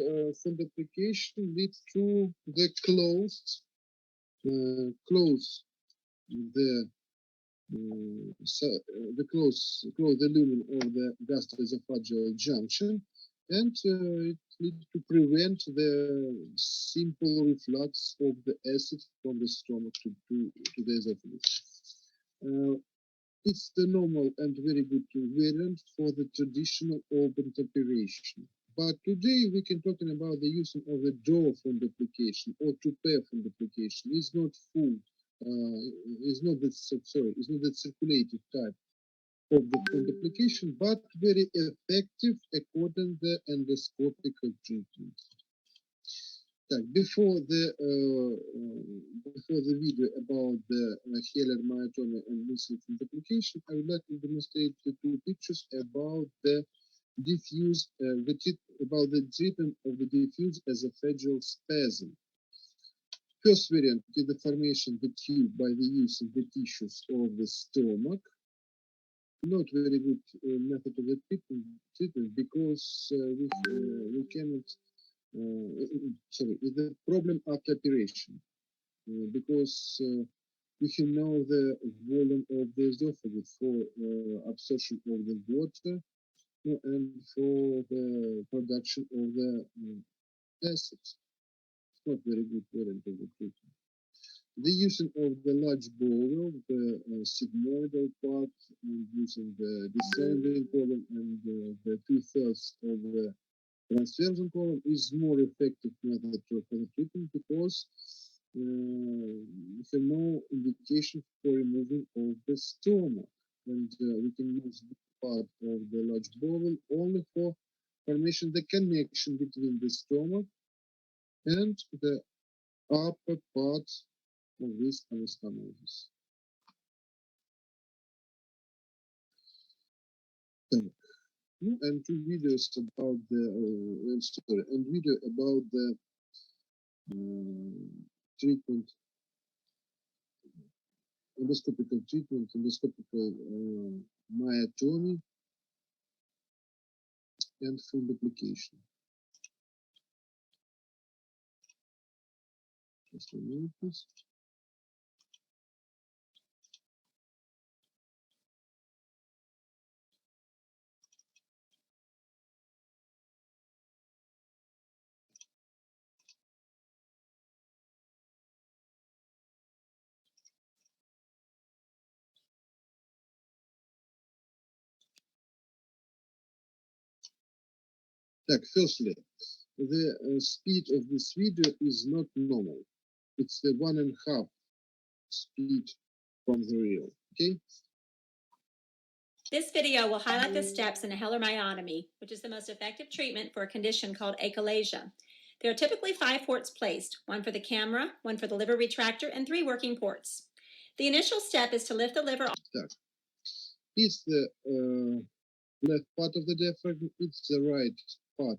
fundoplication leads to the close the close the lumen of the gastroesophageal junction, and it leads to prevent the simple reflux of the acid from the stomach to the esophagus. It's the normal and very good variant for the traditional open operation. But today we can talking about the use of the door fundoplication or two-pair fundoplication. It's not full. It's not the circulative type of the fundoplication, but very effective according to the endoscopical treatment. Before the video about the Heller myotomy and Nissen fundoplication, I would like to demonstrate the two pictures about the diffuse about the treatment of the diffuse esophageal spasm. First variant is the formation of the tube by the use of the tissues of the stomach. Not very good method of the treatment because we cannot. Sorry, the problem after operation because we can know the volume of the esophagus for absorption of the water and for the production of the acids. It's not very good variant of the treatment. The using of the large bowel, the sigmoidal part, and using the descending column and the 2/3 of the transversal column is more effective method for the treatment because we have no indication for removing of the stomach, and we can use this part of the large bowel only for formation the connection between the stomach and the upper part of this anastomosis. And two videos about the video about the treatment, endoscopical treatment, endoscopical myotomy, and food application. Just a minute, please. Firstly, the speed of this video is not normal. It's the 1.5 speed from the real, okay? This video will highlight the steps in a hilar myotomy, which is the most effective treatment for a condition called achalasia. There are typically 5 ports placed, 1 for the camera, 1 for the liver retractor, and 3 working ports. The initial step is to lift the liver. It's the left part of the diaphragm, it's the right part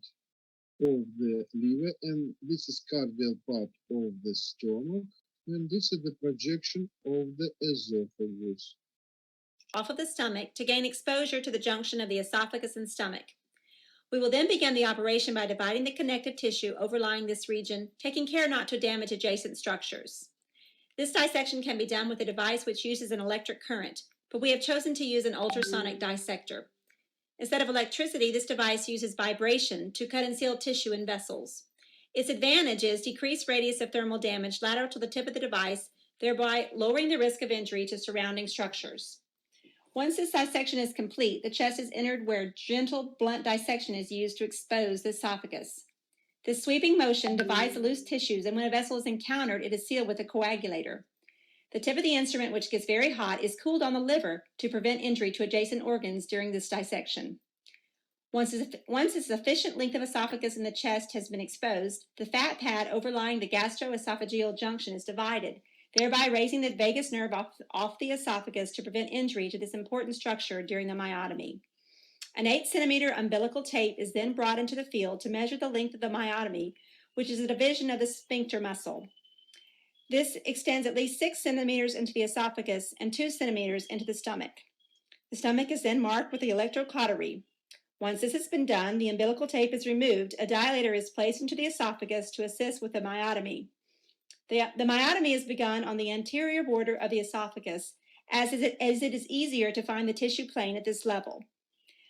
of the liver, and this is cardial part of the stomach, and this is the projection of the esophagus. Off of the stomach to gain exposure to the junction of the esophagus and stomach. We will then begin the operation by dividing the connective tissue overlying this region, taking care not to damage adjacent structures. This dissection can be done with a device which uses an electric current, but we have chosen to use an ultrasonic dissector. Instead of electricity, this device uses vibration to cut and seal tissue and vessels. Its advantage is decreased radius of thermal damage lateral to the tip of the device, thereby lowering the risk of injury to surrounding structures. Once this dissection is complete, the chest is entered where gentle, blunt dissection is used to expose the esophagus. This sweeping motion divides the loose tissues, and when a vessel is encountered, it is sealed with a coagulator. The tip of the instrument, which gets very hot, is cooled on the liver to prevent injury to adjacent organs during this dissection. Once a sufficient length of esophagus in the chest has been exposed, the fat pad overlying the gastroesophageal junction is divided, thereby raising the vagus nerve off the esophagus to prevent injury to this important structure during the myotomy. An 8-centimeter umbilical tape is then brought into the field to measure the length of the myotomy, which is a division of the sphincter muscle. This extends at least 6 centimeters into the esophagus and 2 centimeters into the stomach. The stomach is then marked with the electrocautery. Once this has been done, the umbilical tape is removed, a dilator is placed into the esophagus to assist with the myotomy. The myotomy is begun on the anterior border of the esophagus, as it is easier to find the tissue plane at this level.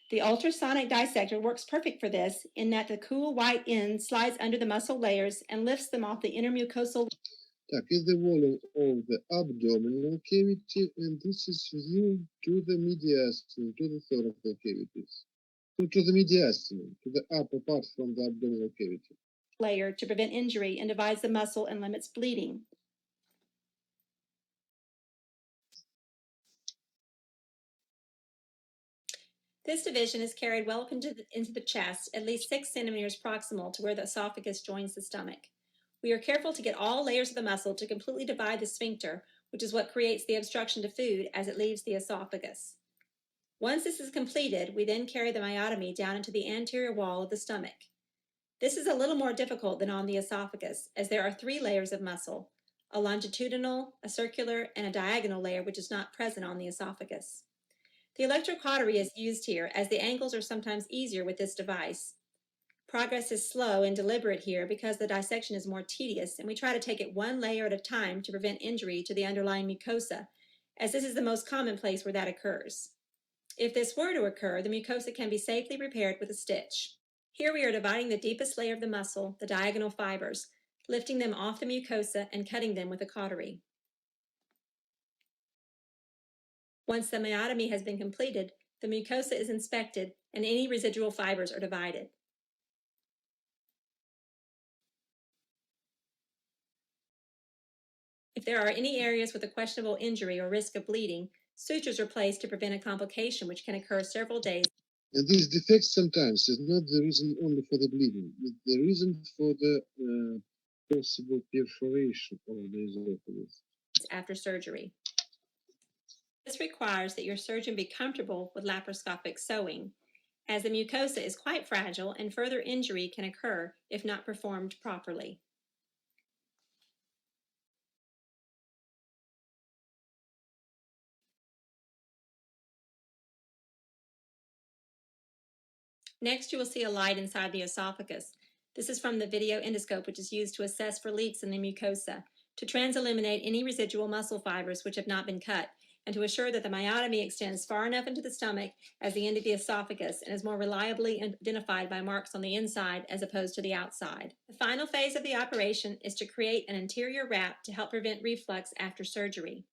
The ultrasonic dissector works perfect for this in that the cool white end slides under the muscle layers and lifts them off the inner mucosal. Is the volume of the abdominal cavity, and this is viewed to the mediastinum, to the thoracic cavities, to the mediastinum, to the upper part from the abdominal cavity. Layer to prevent injury and divides the muscle and limits bleeding. This division is carried well up into the chest, at least 6 centimeters proximal to where the esophagus joins the stomach. We are careful to get all layers of the muscle to completely divide the sphincter, which is what creates the obstruction to food as it leaves the esophagus. Once this is completed, we then carry the myotomy down into the anterior wall of the stomach. This is a little more difficult than on the esophagus, as there are 3 layers of muscle, a longitudinal, a circular, and a diagonal layer which is not present on the esophagus. The electrocautery is used here as the angles are sometimes easier with this device. Progress is slow and deliberate here because the dissection is more tedious, and we try to take it 1 layer at a time to prevent injury to the underlying mucosa, as this is the most common place where that occurs. If this were to occur, the mucosa can be safely repaired with a stitch. Here we are dividing the deepest layer of the muscle, the diagonal fibers, lifting them off the mucosa and cutting them with a cautery. Once the myotomy has been completed, the mucosa is inspected and any residual fibers are divided. If there are any areas with a questionable injury or risk of bleeding, sutures are placed to prevent a complication which can occur several days. And these defects sometimes is not the reason only for the bleeding, it's the reason for the possible perforation of the esophagus After surgery. This requires that your surgeon be comfortable with laparoscopic sewing, as the mucosa is quite fragile and further injury can occur if not performed properly. Next, you will see a light inside the esophagus. This is from the video endoscope, which is used to assess for leaks in the mucosa, to trans-eliminate any residual muscle fibers which have not been cut, and to assure that the myotomy extends far enough into the stomach as the end of the esophagus and is more reliably identified by marks on the inside as opposed to the outside. The final phase of the operation is to create an anterior wrap to help prevent reflux after surgery.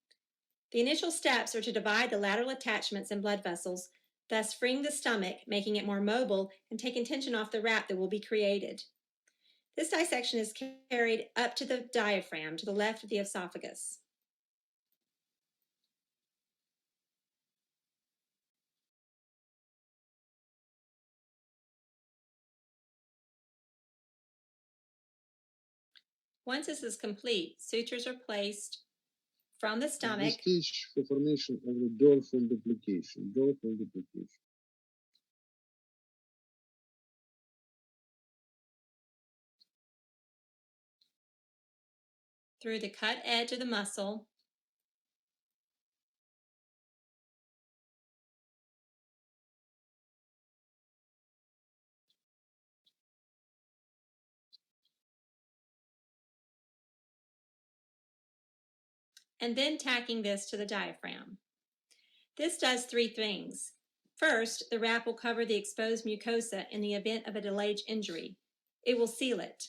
The initial steps are to divide the lateral attachments and blood vessels, thus freeing the stomach, making it more mobile, and taking tension off the wrap that will be created. This dissection is carried up to the diaphragm to the left of the esophagus. Once this is complete, sutures are placed from the At this stomach stage, for formation of the dorsal duplication, through the cut edge of the muscle and then tacking this to the diaphragm. This does three things. First, the wrap will cover the exposed mucosa in the event of a delayed injury. It will seal it.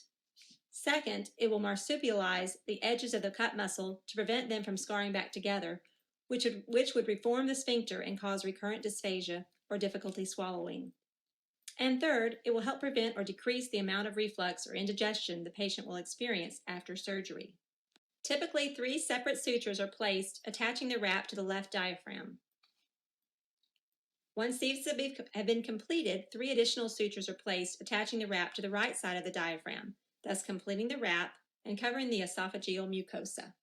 Second, it will marsupialize the edges of the cut muscle to prevent them from scarring back together, which would reform the sphincter and cause recurrent dysphagia or difficulty swallowing. And third, it will help prevent or decrease the amount of reflux or indigestion the patient will experience after surgery. Typically, 3 separate sutures are placed attaching the wrap to the left diaphragm. Once these have been completed, 3 additional sutures are placed attaching the wrap to the right side of the diaphragm, thus completing the wrap and covering the esophageal mucosa.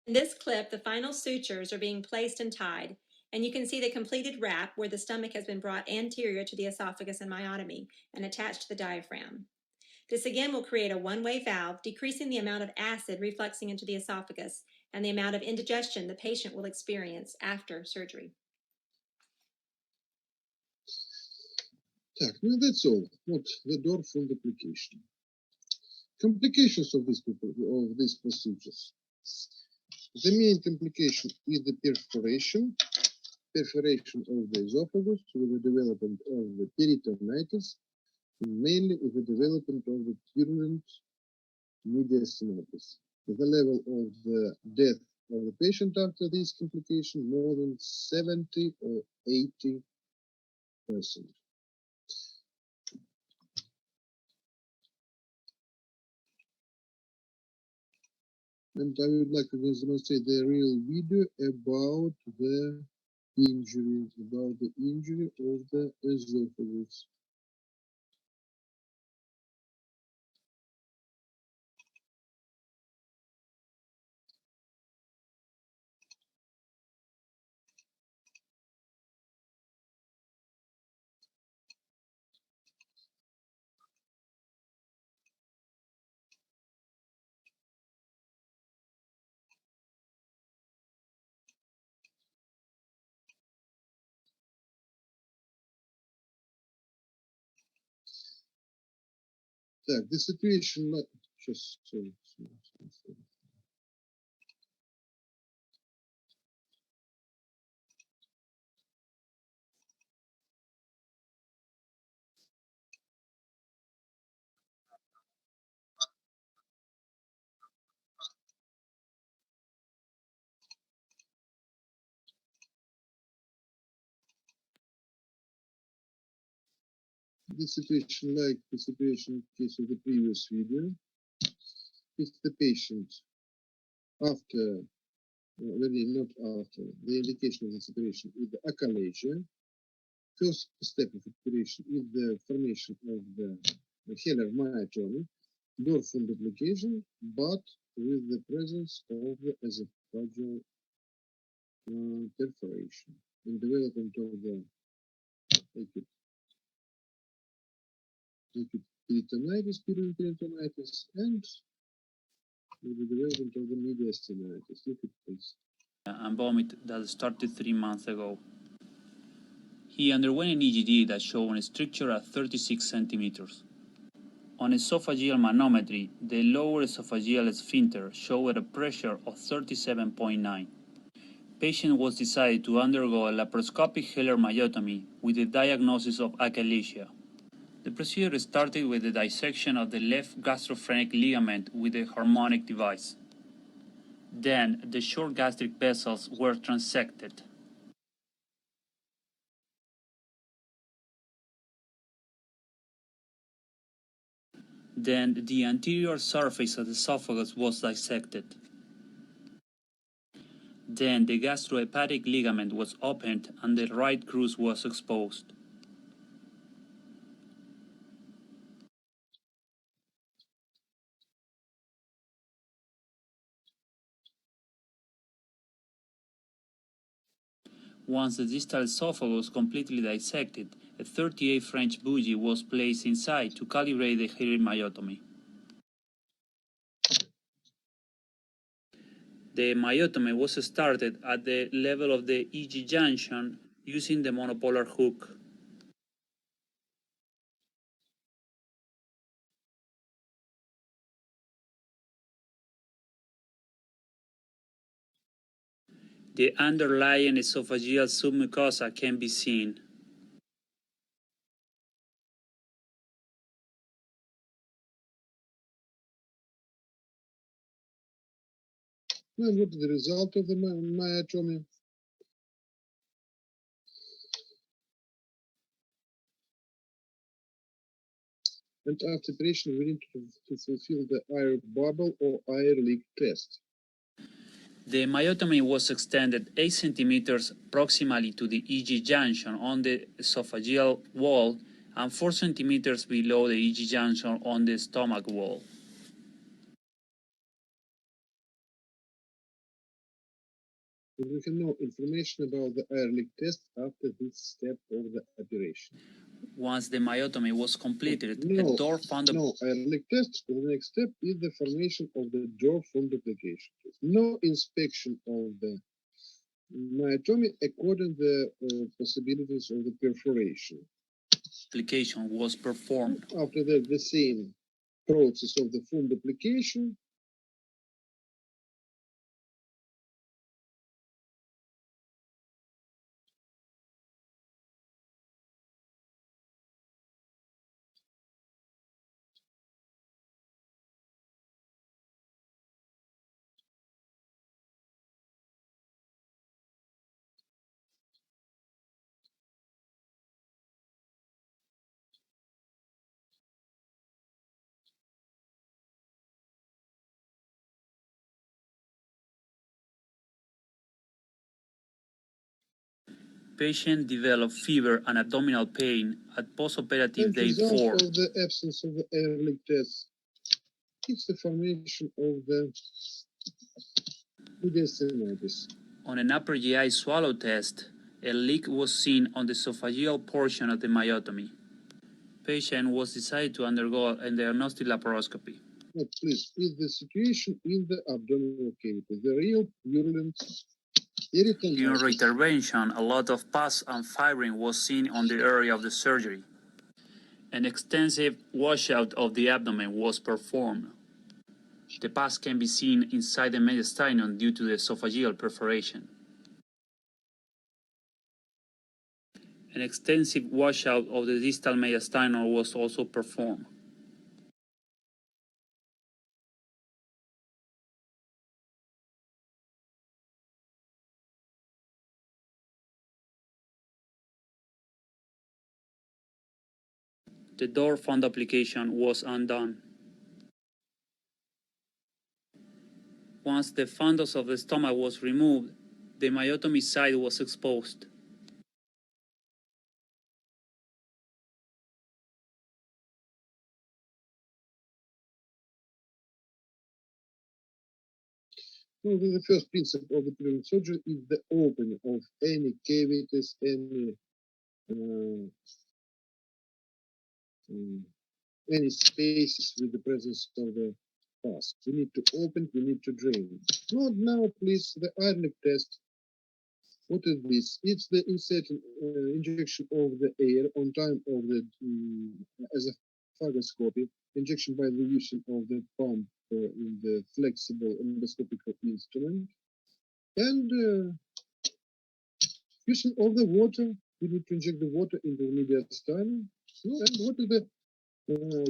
In this clip, the final sutures are being placed and tied, and you can see the completed wrap where the stomach has been brought anterior to the esophagus and myotomy and attached to the diaphragm. This again will create a one-way valve, decreasing the amount of acid refluxing into the esophagus and the amount of indigestion the patient will experience after surgery. Так, ну that's all. What the dorsal duplication. Complications of these procedures. The main complication is the perforation of the esophagus with the development of the peritonitis, mainly with the development of the purulent mediastinosis. The level of the death of the patient after this complication more than 70 or 80%. And I would like to demonstrate the real video about the injury of the esophagus. Так, the situation like just sorry. The situation like the situation in case of the previous video. If the patient after, really not after, the indication of the separation is the achalasia. First step of operation is the formation of the Heller myotomy, dorsal duplication, but with the presence of the esophageal perforation and development of the acute peritonitis, peritonitis, and the development of the mediastinitis. Look at this. And vomit that started 3 months ago. He underwent an EGD that showed a stricture at 36 centimeters. On esophageal manometry, the lower esophageal sphincter showed a pressure of 37.9. Patient was decided to undergo a laparoscopic Heller myotomy with a diagnosis of achalasia. The procedure started with the dissection of the left gastrophrenic ligament with a harmonic device. Then, the short gastric vessels were transected. Then, the anterior surface of the esophagus was dissected. Then, the gastrohepatic ligament was opened and the right crus was exposed. Once the distal esophagus was completely dissected, a 38 French bougie was placed inside to calibrate the Heller myotomy. The myotomy was started at the level of the EG junction using the monopolar hook. The underlying esophageal submucosa can be seen. And what is the result of the myotomy? And after operation, we need to fulfill the air bubble or air leak test. The myotomy was extended 8 centimeters proximally to the EG junction on the esophageal wall and 4 centimeters below the EG junction on the stomach wall. And we can know information about the air leak test after this step of the operation. Once the myotomy was completed, No, a door found a... no, air leak test. The next step is the formation of the door from duplication. No inspection of the myotomy according to the possibilities of the perforation. Application was performed. After that, the same process of the full duplication. Patient developed fever and abdominal pain at postoperative And day result 4. of the absence of the air leak test is the formation of the mediastinitis. On an upper GI swallow test, a leak was seen on the esophageal portion of the myotomy. Patient was decided to undergo a diagnostic laparoscopy. But please, is the situation in the abdominal cavity, the real purulent During peritonitis? intervention, a lot of pus and fibrin was seen on the area of the surgery. An extensive washout of the abdomen was performed. The pus can be seen inside the mediastinum due to the esophageal perforation. An extensive washout of the distal mediastinum was also performed. The door fund application was undone. Once the fundus of the stomach was removed, the myotomy site was exposed. Well, the first principle of the purulent surgery is the opening of any cavities, any any spaces with the presence of the pus. We need to open, we need to drain. Not now, please, the Ehrlich test. What is this? It's the injection of the air on time of the esophagoscopy, injection by the use of the pump in the flexible endoscopic instrument, and using of the water. We need to inject the water into the mediastinum. And what is the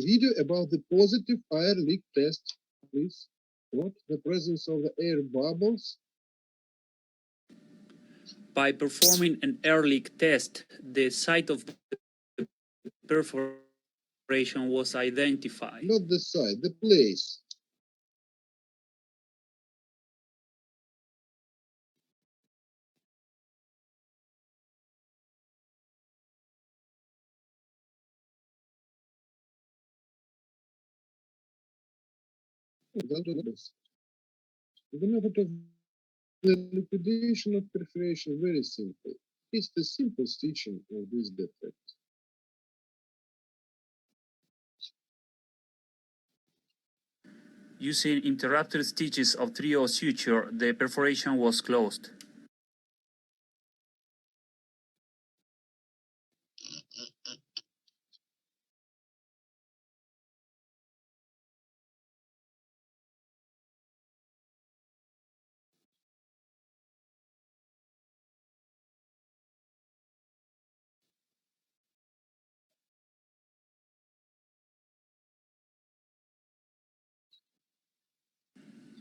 video about the positive air leak test, please? What? The presence of the air bubbles. By performing an air leak test, the site of the perforation was identified. Not the site, the place. The method of the liquidation of perforation very simple. It's the simple stitching of this defect. Using interrupted stitches of 3/0 suture, the perforation was closed.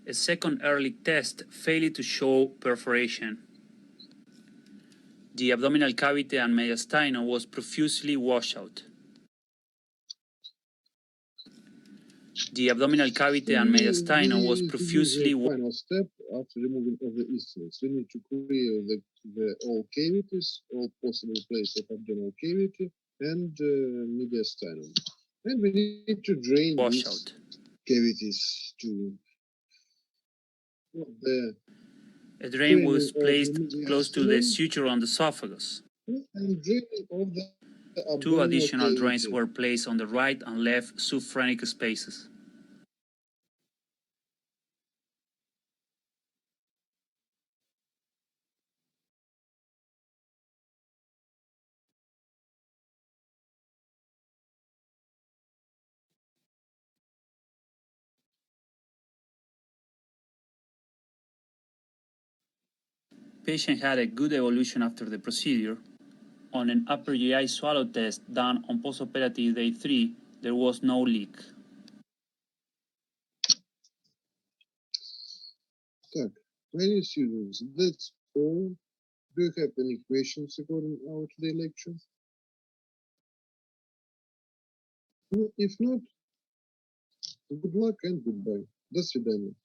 A second air leak test failed to show perforation. The abdominal cavity and mediastinum was profusely washed out. The abdominal cavity and mediastinum was profusely washed out. Final step after removing of the isthmus. We need to clear the all cavities, all possible places of abdominal cavity and mediastinum. And we need to drain these Washout. cavities to the A drain was Draining of placed the close to the mediastinum. suture on the esophagus. and draining of the Two abdominal additional drains cavity. were placed on the right and left subphrenic spaces. Patient had a good evolution after the procedure. On an upper GI swallow test done on postoperative day 3, there was no leak. Так, many students, that's all. Do you have any questions according to the lecture? If not, good luck and goodbye. До свидания.